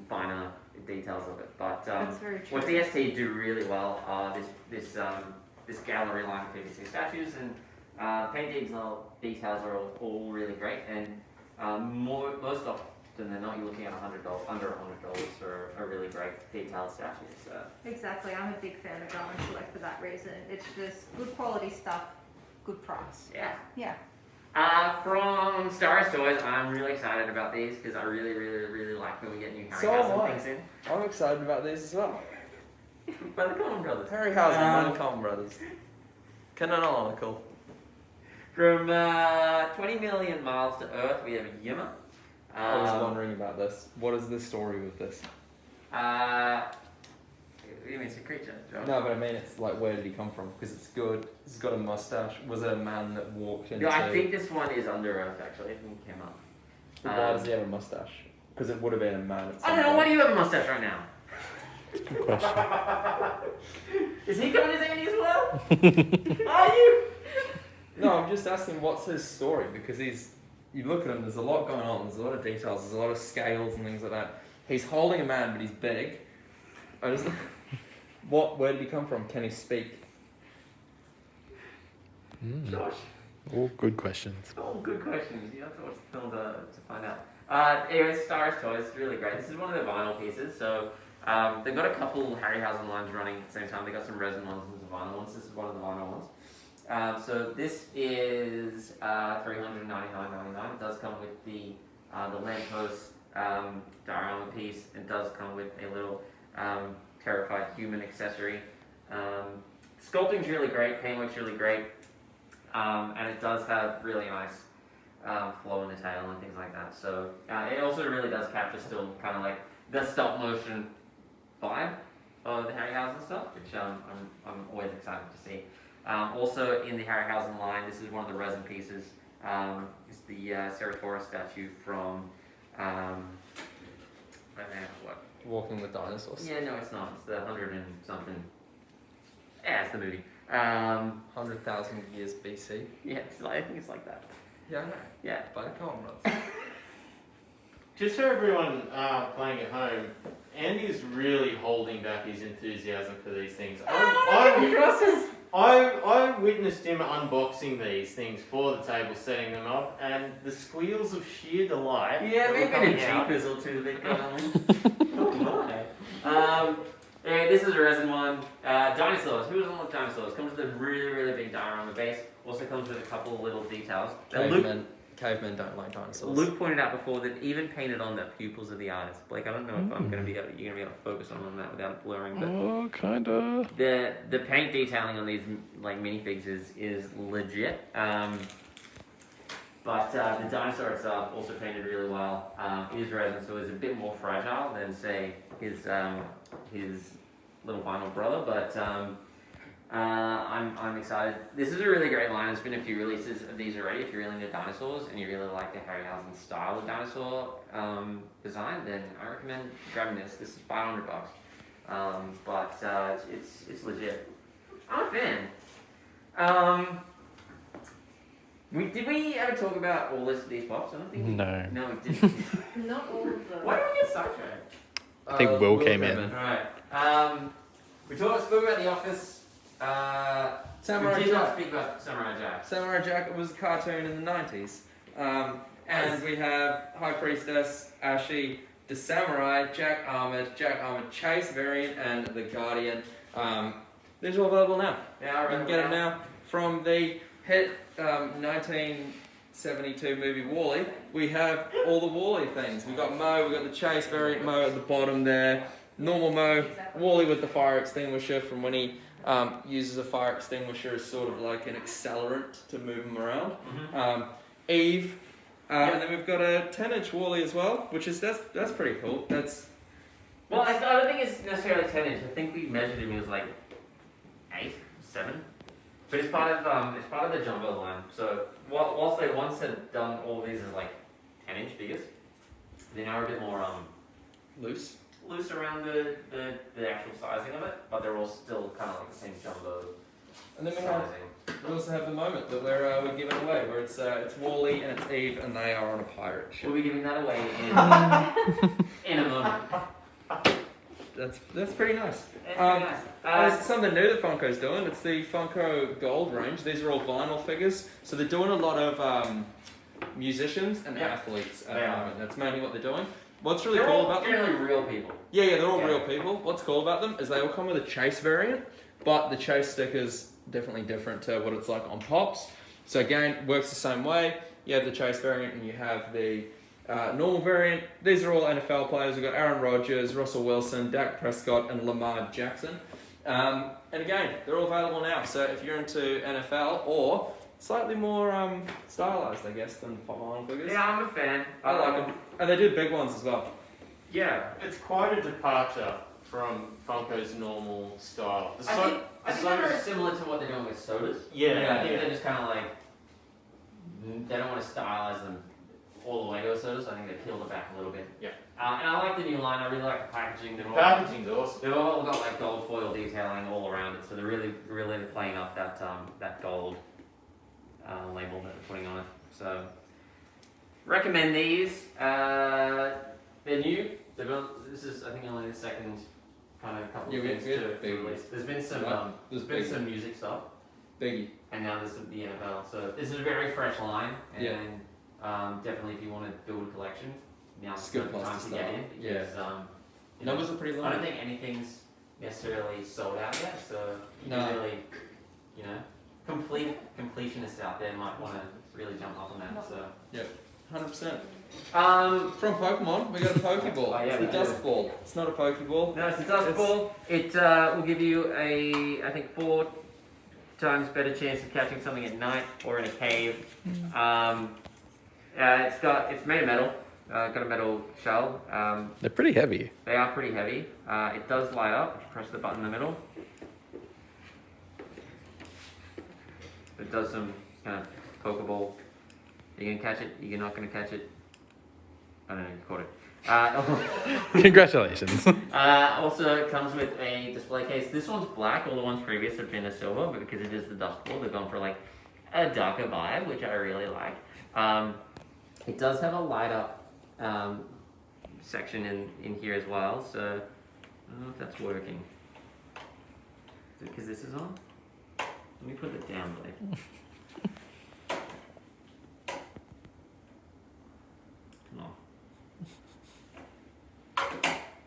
finer details of it. But That's very true. what DST do really well are this gallery line of PVC statues, and paint details are all really great, and most often than not, you're looking at under $100 for a really great detailed statue. So. Exactly, I'm a big fan of Diamond Select for that reason. It's just good quality stuff, good price. Yeah. Yeah. From Star's Toys, I'm really excited about these because I really, really, really like when we get new Harryhausen am I. things in. I'm excited about these as well. By the Coen Brothers. Harryhausen and Coen Brothers. Canonical. From 20 million miles to Earth, we have Yima. I was wondering about this. What is the story with this? You mean it's a creature, John? No, but I mean, it's like, where did he come from? Because it's good. He's got a mustache. Was it a man that walked into? No, I think this one is under Earth, actually. I think it came up. But why does he have a mustache? Because it would have been a man at some I don't know, point. why do you have a mustache right now? Good question. Is he coming to Andy as well? Are you? No, I'm just asking what's his story, because you look at him, there's a lot going on, there's a lot of details, there's a lot of scales and things like that. He's holding a man, but he's big. Where did he come from? Can he speak? Josh. All good questions. Oh, good questions. You have to watch the film to find out. Anyway, Star's Toys is really great. This is one of their vinyl pieces, so they've got a couple Harryhausen lines running at the same time. They've got some resin ones and some vinyl ones. This is one of the vinyl ones. So this is $399.99. It does come with the lamppost diorama piece. It does come with a little terrified human accessory. Sculpting's really great, paintwork's really great, and it does have really nice flow in the tail and things like that. So it also really does capture still kind of like the stop motion vibe of the Harryhausen stuff, which I'm always excited to see. Also in the Harryhausen line, this is one of the resin pieces. It's the Serotorius Statue from what? Walking with Dinosaurs. Yeah, no, it's not. It's the 100 and something. Yeah, it's the movie. 100,000 years BC. Yeah, I think it's like that. Yeah, I know. Yeah. By the Coen Brothers. Just for everyone playing at home, Andy's really holding back his enthusiasm for these things. I witnessed him unboxing these things for the table, setting them up, and the squeals of sheer delight. Yeah, that were maybe coming a out. Jeepers or two that got on. Anyway, this is a resin one. Dinosaurs. Who doesn't love dinosaurs? Comes with a really, really big diorama base. Also comes with a couple of little details. Cavemen don't like dinosaurs. Luke pointed out before that even painted on the pupils of the eyes. Blake, I don't know if I'm gonna be you're gonna be able to focus on that without blurring, but Oh, kinda. the paint detailing on these like minifigs is legit. But the dinosaur itself also painted really well. It is resin, so it's a bit more fragile than say his little vinyl brother. But I'm excited. This is a really great line. There's been a few releases of these already. If you're really into dinosaurs and you really like the Harryhausen style of dinosaur design, then I recommend grabbing this. This is $500, but it's legit. I'm a fan. Did we ever talk about all this these pops? I don't think. No. No, we didn't. Not all of them. Why did we get sidetracked? I think Will came in. Alright. We spoke about The Office. Samurai we did not Jack. speak about Samurai Jack. Samurai Jack was a cartoon in the 90s. And we have High Priestess, Ashi, the Samurai, Jack Armored Chase variant, and the Guardian. These are all available now. Yeah, You can get them now from the hit 1972 movie WALL-E. We have all the WALL-E things. We've got Mo, we've got the Chase variant Mo at the bottom there. Normal Mo, WALL-E with the fire extinguisher from when he uses a fire extinguisher as sort of like an accelerant to move him around. Eve, and then we've got a 10-inch WALL-E as well, which is that's pretty cool. Well, I don't think it's necessarily 10 inch. I think we measured him. He was like 8, 7. But it's part of the jumbo line. So whilst they once had done all these as like 10-inch figures, they now are a bit more loose. around the actual sizing of it, but they're all still kind of like the same jumbo And then sizing. we also have the moment that we're giving away, where it's WALL-E and it's Eve, and they are on a pirate ship. We'll be giving that away in a moment. That's pretty nice. It's very nice. There's something new that Funko's doing. It's the Funko Gold range. These are all vinyl figures, so they're doing a lot of musicians and athletes at the moment. That's mainly what they're doing. What's really cool about them? They're generally real people. Yeah, they're all real people. What's cool about them is they all come with a Chase variant, but the Chase sticker's definitely different to what it's like on Pops. So again, works the same way. You have the Chase variant and you have the normal variant. These are all NFL players. We've got Aaron Rodgers, Russell Wilson, Dak Prescott, and Lamar Jackson. And again, they're all available now. So if you're into NFL or slightly more stylized, I guess, than pop vinyl figures. Yeah, I'm a fan. I like them. And they do big ones as well. Yeah. It's quite a departure from Funko's normal style. I think they're very similar to what they're doing with sodas. I think they're just kind of like, they don't want to stylize them all the way to a soda, so I think they peeled it back a little bit. Yeah. And I like the new line. I really like the packaging. Packaging's awesome. They've all got like gold foil detailing all around it, so they're really playing up that gold label that they're putting on it. So recommend these. They're new. This is I think only the second kind of couple of things to release. There's been some music stuff. Biggie. And now there's the NFL. So this is a very fresh line, and definitely if you want to build a collection, now's the time to get in. Because, numbers are pretty low. I don't think anything's necessarily sold out yet, so you can really, completionists out there might want to really jump up on that. So 100%. From Pokemon, we got a Pokeball. It's the Dust Ball. It's not a Pokeball. No, it's a Dust Ball. It will give you I think 4 times better chance of catching something at night or in a cave. It's made of metal. Got a metal shell. They're pretty heavy. They are pretty heavy. It does light up if you press the button in the middle. It does some kind of Pokeball. You're going to catch it, you're not going to catch it. I don't know, you caught it. Congratulations. Also, it comes with a display case. This one's black, all the ones previous have been a silver, but because it is the Dust Ball, they've gone for like a darker vibe, which I really like. It does have a light up section in here as well, so I don't know if that's working. Is it because this is on? Let me put it down, Blake.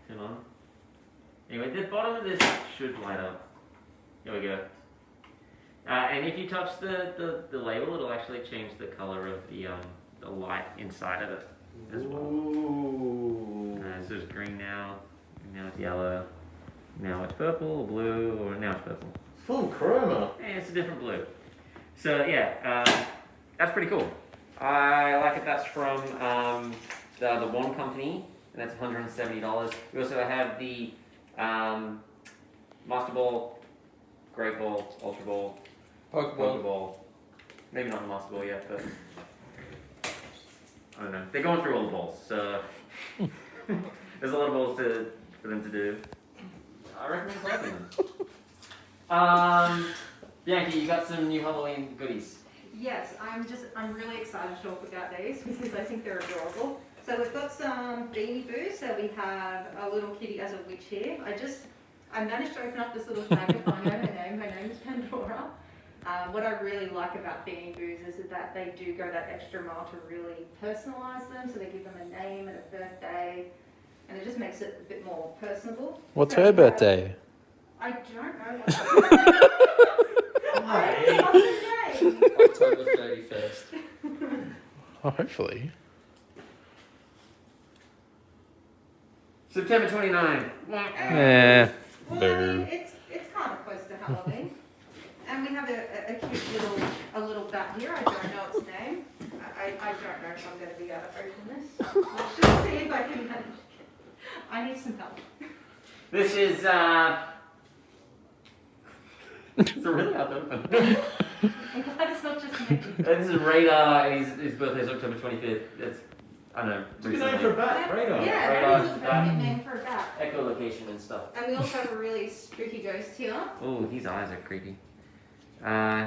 Come on. Anyway, the bottom of this should light up. Here we go. And if you touch the label, it'll actually change the color of the light inside of it as well. Ooh. So it's green now it's yellow, now it's purple, or blue, or now it's purple. Full chroma. And it's a different blue. So yeah, that's pretty cool. I like it. That's from the One Company, and that's $170. We also have the Master Ball Great Ball, Ultra Ball, Pokeball. Pokeball. Maybe not the Master Ball yet, but I don't know. They're going through all the balls, so there's a lot of balls for them to do. I recommend collecting them. Bianca, you got some new Halloween goodies. Yes, I'm really excited to talk about these because I think they're adorable. So we've got some Beanie Boos. So we have a little kitty as a witch here. I managed to open up this little tag to find out her name. Her name is Pandora. What I really like about Beanie Boos is that they do go that extra mile to really personalise them. So they give them a name and a birthday, and it just makes it a bit more personable. What's So her we have- birthday? I don't know. What's her name? October 31st. Oh, hopefully. September 29. Eh. Well, I mean, it's kind of close to Halloween. And we have a cute little bat here. I don't know its name. I don't know if I'm going to be able to open this. Let's just see if I can manage. I need some help. This is it's really hard to open. I'm glad it's not just me. This is Radar, and his birthday is October 25th. It's, I don't know, It's a good recently. name for a bat, radar. Yeah, Radar, that is a very good name for a bat. Echolocation and stuff. And we also have a really spooky ghost here. Oh, his eyes are creepy.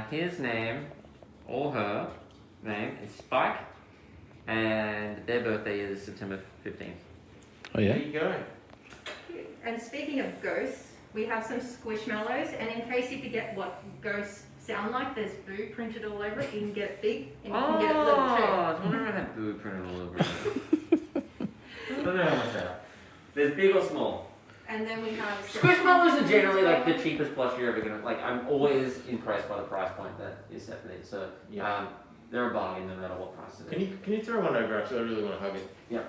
His name, or her name, is Spike, and their birthday is September 15th. Oh, yeah? There you go. And speaking of ghosts, we have some Squishmallows. And in case you forget what ghosts sound like, there's boo printed all over it. You can get it big and you can get it little too. I was wondering if I had boo printed all over it. I don't know how much that. There's big or small. And then we have Squishmallows are generally like the cheapest plush you're ever gonna like. I'm always impressed by the price point that is set for these. So they're a bargain no matter what price it is. Can you throw one over? Actually, I really want to hug it.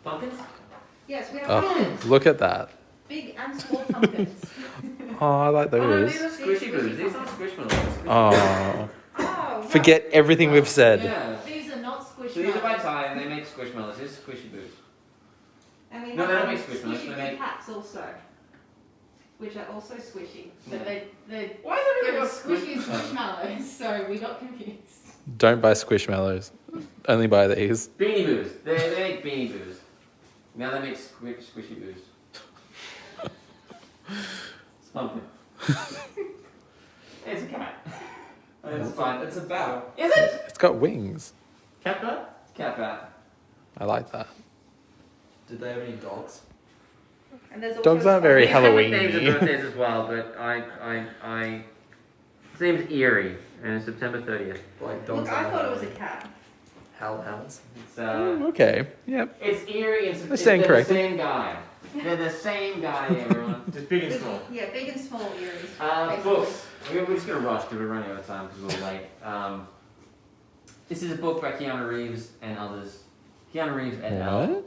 Pumpkins? Yes, we have Oh, pumpkins. look at that. Big and small pumpkins. Oh, I like Oh, no, those. these are squishy boos. These aren't squishmallows. Oh. Oh, no. Forget everything we've said. Yeah. These are not So these are by Squishmallows. Thai and they make squishmallows. These are squishy boos. And we No, have they don't make Squishmallows, squishy they make- big hats also, which are also squishy. So Yeah. they're Why is everything they're got squishy squishmallows? Squishmallows, so we got confused. Don't buy Squishmallows. Only buy these. Beanie boos. They make beanie boos. Now they make squishy boos. It's pumpkin. It's a cat. It's fine. It's a bat. Is it? It's got wings. Cat bat? Cat bat. I like that. Did they have any dogs? And there's also Dogs aren't very These come with Halloween-y. names and birthdays as well, but his name's Eerie, and it's September 30th. Like dogs? Look, I thought it was a cat. Hellhounds. It's Okay. Yep. it's Eerie and They're saying they're correct. the same guy. They're the same guy, everyone. Just big and small. Yeah, big and small ears. Books. We're just gonna rush because we're running out of time because we're late. This is a book by Keanu Reeves and others. Keanu Reeves et al.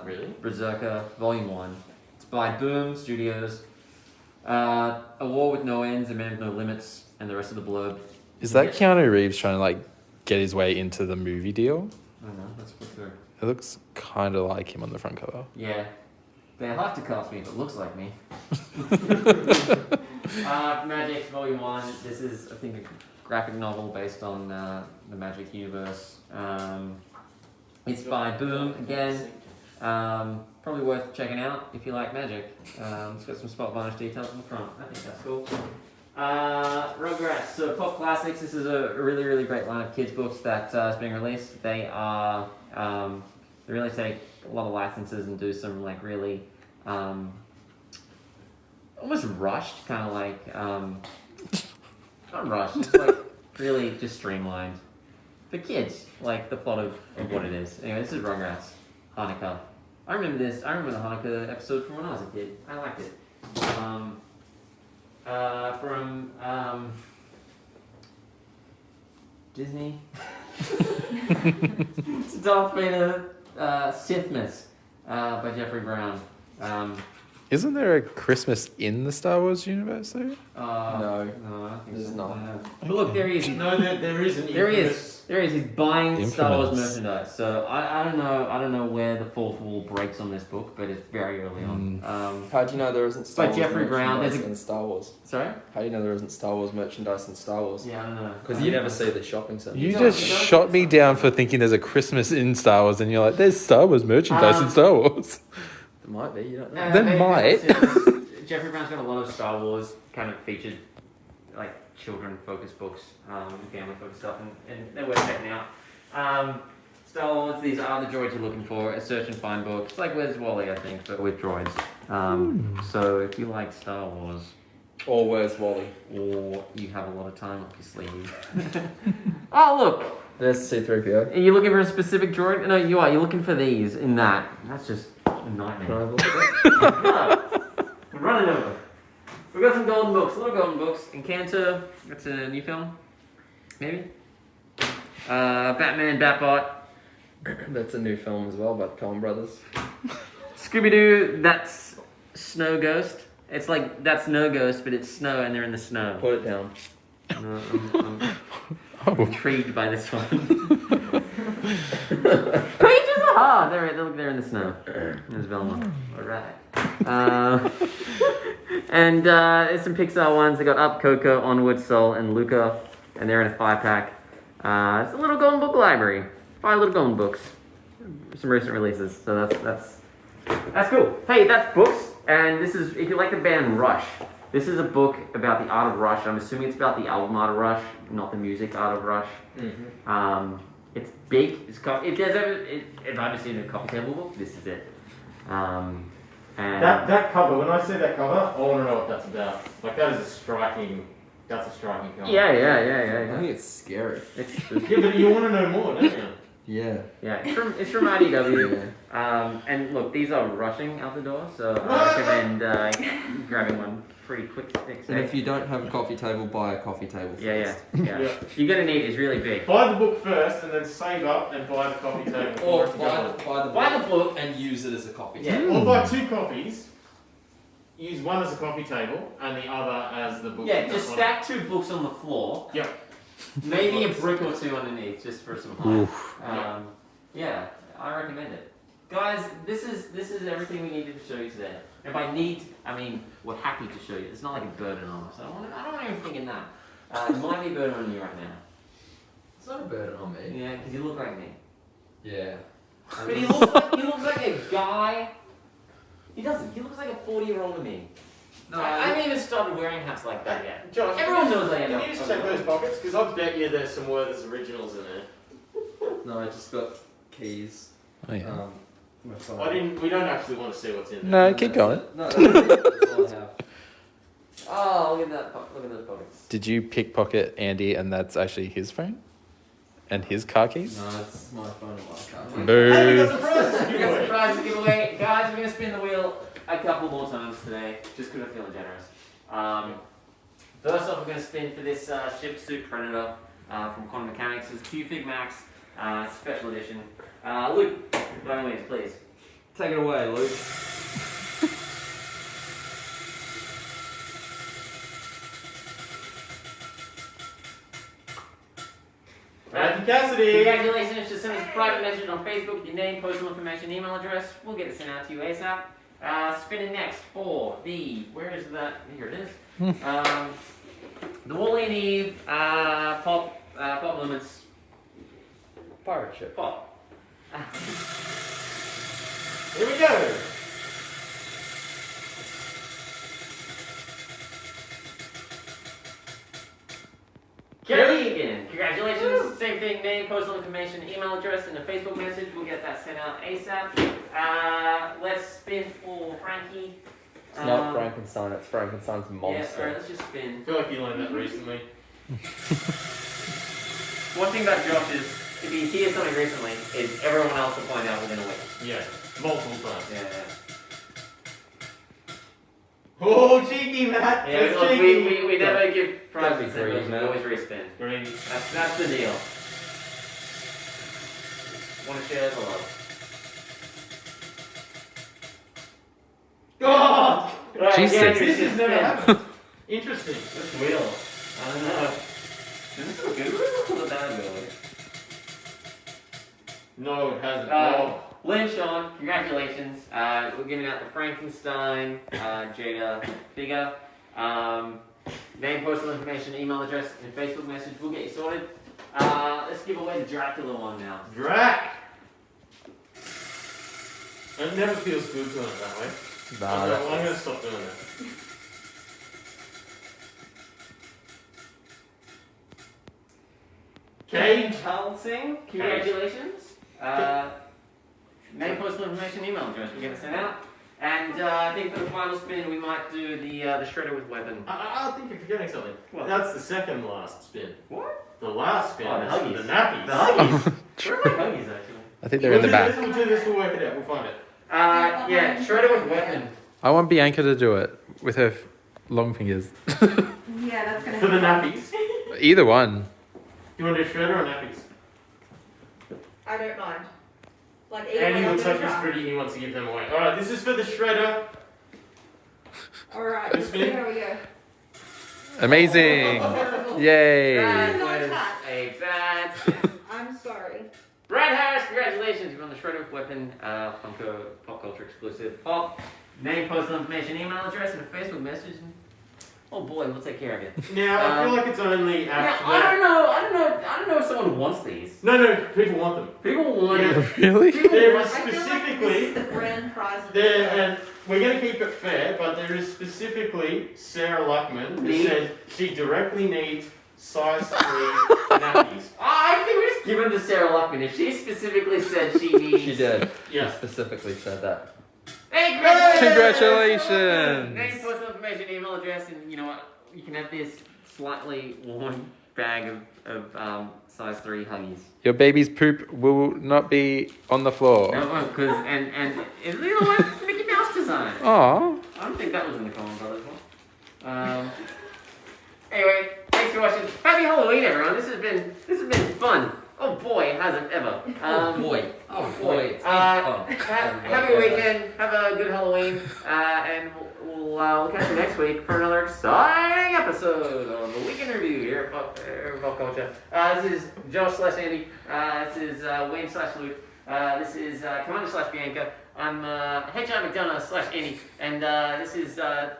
Really? Berserker, Volume 1. It's by Boom Studios. A War with No Ends, A Man with No Limits, and the rest of the blurb. Is that Yeah. Keanu Reeves trying to like get his way into the movie deal? I don't know, let's flip through. It looks kind of like him on the front cover. Yeah. They'll have to cast me if it looks like me. Magic, Volume 1. This is, I think, a graphic novel based on the Magic universe. It's by Boom, again. Probably worth checking out if you like Magic. It's got some spot varnish details on the front. I think that's cool. Rugrats. So Pop Classics. This is a really, really great line of kids books that is being released. They are they really take a lot of licenses and do some like really almost rushed, kind of like not rushed, just like really just streamlined for kids, like the plot of what it is. Anyway, this is Rugrats, Hanukkah. I remember this. I remember the Hanukkah episode from when I was a kid. I liked it. From Disney. It's Darth Vader, Sithmas, by Jeffrey Brown. Isn't there a Christmas in the Star Wars universe though? No, I don't think there's so. not. But look, there he is. No, there is an There he infamous- is. There he is. He's buying Star Wars Infamous. merchandise. So I don't know. I don't know where the fourth wall breaks on this book, but it's very early on. How do you know there isn't Star By Wars Jeffrey Brown, merchandise there's a- in Star Wars? Sorry. How do you know there isn't Star Wars merchandise in Star Wars? Yeah, I don't know. Because you never see the shopping centre. You don't- just you don't- shot me down for thinking there's a Christmas in Star Wars, and you're like, "There's Star Wars merchandise in Star Wars." There might be, you don't know. Then maybe might. Jeffrey Brown's got a lot of Star Wars kind of featured, like children-focused books, family-focused stuff, and they're worth checking out. Star Wars, these are the droids you're looking for. A search and find book. It's like Where's Wally, I think, but with droids. So if you like Star Wars, Or Where's Wally? or you have a lot of time up your sleeve. Oh look, There's C-3PO. are you looking for a specific droid? No, you are. You're looking for these in that. That's just a Can I nightmare. have a look at No. I'm running over. We've got some golden books, a lot of golden books. Encanto, that's a new film, maybe. Batman, Batbot, it? That's a new film as well by the Coen Brothers. Scooby Doo, that's Snow Ghost. It's like that's No Ghost, but it's snow and they're in the snow. Put it down. I'm Oh, intrigued by this one. Pages are hard. They're in the snow. There's Velma. Alright. And there's some Pixar ones. They got Up, Coco, Onward, Soul, and Luca. And they're in a 5-pack. It's a little golden book library. 5 little golden books. Some recent releases. So that's cool. Hey, that's books. And this is, if you like the band Rush, this is a book about the art of Rush. I'm assuming it's about the album art of Rush, not the music art of Rush. It's big. If I've ever seen a coffee table book, this is it. And That cover, when I see that cover, I want to know what that's about. Like, that's a striking cover. yeah. I think it's scary. Yeah, but you want to know more, don't you? Yeah. Yeah, it's from IDW. And look, these are rushing out the door, so I recommend grabbing one pretty quick. And if you don't have a coffee table, buy a coffee table first. Yeah. Yeah. You're gonna need it's really big. Buy the book first and then save up and buy the coffee table. Or together. Buy the book. and use it as a coffee Yeah. table. Or buy 2 coffees, use one as a coffee table and the other as the book. Yeah, just stack 2 books on the floor. Yep. Maybe a brick or 2 underneath, just for some height. Yeah, I recommend it. Guys, this is everything we needed to show you today. And by need, I mean we're happy to show you. It's not like a burden on us. I don't want anything in that. It might be a burden on you right now. It's not a burden on me. Yeah, because you look like me. Yeah. But he looks like a guy. He doesn't. He looks like a 40-year-old to me. No, I haven't even started wearing hats like that yet. Josh, Everyone knows I am. Can you just check those pockets? Because I bet you there's some Werther's originals in there. No, I just got keys. oh yeah. My phone. We don't actually want to see what's in there. No, keep going. No, that's all I have. Oh, look at that! Look at those pockets. Did you pickpocket Andy, and that's actually his phone, and his car keys? No, it's my phone and my card. Hey, we Boo! got surprises to We give got away. surprise to give away. Guys, we're going to spin the wheel a couple more times today, just because I'm feeling generous. First off, we're going to spin for this Ship Suit Predator from Quantum Mechanics. It's Q-Fig Max, special edition. Luke, by all means, please. Take it away, Luke. Matthew Cassidy. Congratulations, just send us a private message on Facebook, your name, postal information, email address. We'll get it sent out to you ASAP. Spinning next for the, where is that? Here it is. The Wally and Eve Pop Limits Pirate ship. Pop. Here we go. Kerry again. Congratulations. Same thing, name, postal information, email address, and a Facebook message. We'll get that sent out ASAP. Let's spin for Frankie. It's not Frankenstein, it's Frankenstein's Yeah, monster. alright, let's just spin. I feel like you learned that recently. One thing about Josh is, if he hears something recently, is everyone else will find out within a week. Yeah, multiple times. Yeah. Oh, cheeky, Matt. Yeah, That's look, cheeky. we never give Don't be prizes, greedy, we man. always respin. Greedy. That's the deal. Want to share the love. God Jesus. yeah, This has never happened. Interesting. This wheel. I don't know. Is this a good wheel or a bad wheel? No, it hasn't. Lynn, Sean, congratulations. We're giving out the Frankenstein Jada figure. Name, postal information, email address, and Facebook message. We'll get you sorted. Let's give away the Dracula one now. Drac! It never feels good doing it that way. Nah, I'm that- going to stop doing that. Kane Charlesing, congratulations. Name, postal information, email address. We'll get it sent out. And I think for the final spin, we might do the shredder with weapon. I think you're forgetting something. What? That's the second last spin. What? The last spin Oh, the is for Huggies. the nappies. The Huggies. Where are my Huggies actually? I think they're in the back. We'll do this, we'll work it out, we'll find it. Yeah, shredder with weapon. I want Bianca to do it with her long fingers. Yeah, that's gonna For the happen. nappies. Either one. You want to do shredder or nappies? I don't mind. Like either Andy way, looks I'm like gonna he's try. pretty, he wants to give them away. Alright, this is for the shredder. Alright, This spin? here we go. Amazing. Horrible. Yay. Bad. A bad spin. I'm sorry. Brad Harris, congratulations. You're on the shredder with weapon, Funko Pop Culture exclusive pop. Name, postal information, email address, and a Facebook message. Oh boy, we'll take care of you. Now, I feel like it's only Yeah, after I that. don't know if someone wants these. No, people want them. People want Yeah. it. Really? People There want is I feel like specifically, this is the grand prize of there, the and we're going to keep it fair, but there is specifically Sarah Luckman who Me? said she directly needs size 3 nappies. I think we just give them to Sarah Luckman. If she specifically said she needs. She did. Yeah. Specifically said that. Hey, Congratulations! Name, postal information, email address, and you know what? You can have this slightly worn bag of size 3 Huggies. Your baby's poop will not be on the floor. No, because and it's you know what? Mickey Mouse design. Aw. I don't think that was in the Coen Brothers one. Anyway, thanks for watching. Happy Halloween, everyone. This has been fun. Oh boy, it hasn't ever. Oh boy. Have a good weekend. Have a good Halloween, and we'll catch you next week for another exciting episode of the Weekend Review here at Popcultcha. This is Josh/Andy. This is Wayne/Luke. This is Commander/Bianca. I'm Hedgehog McDonough/Andy, and this is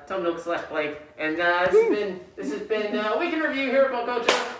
Tom Nook/Blake. And this has been Weekend Review here at Popcultcha.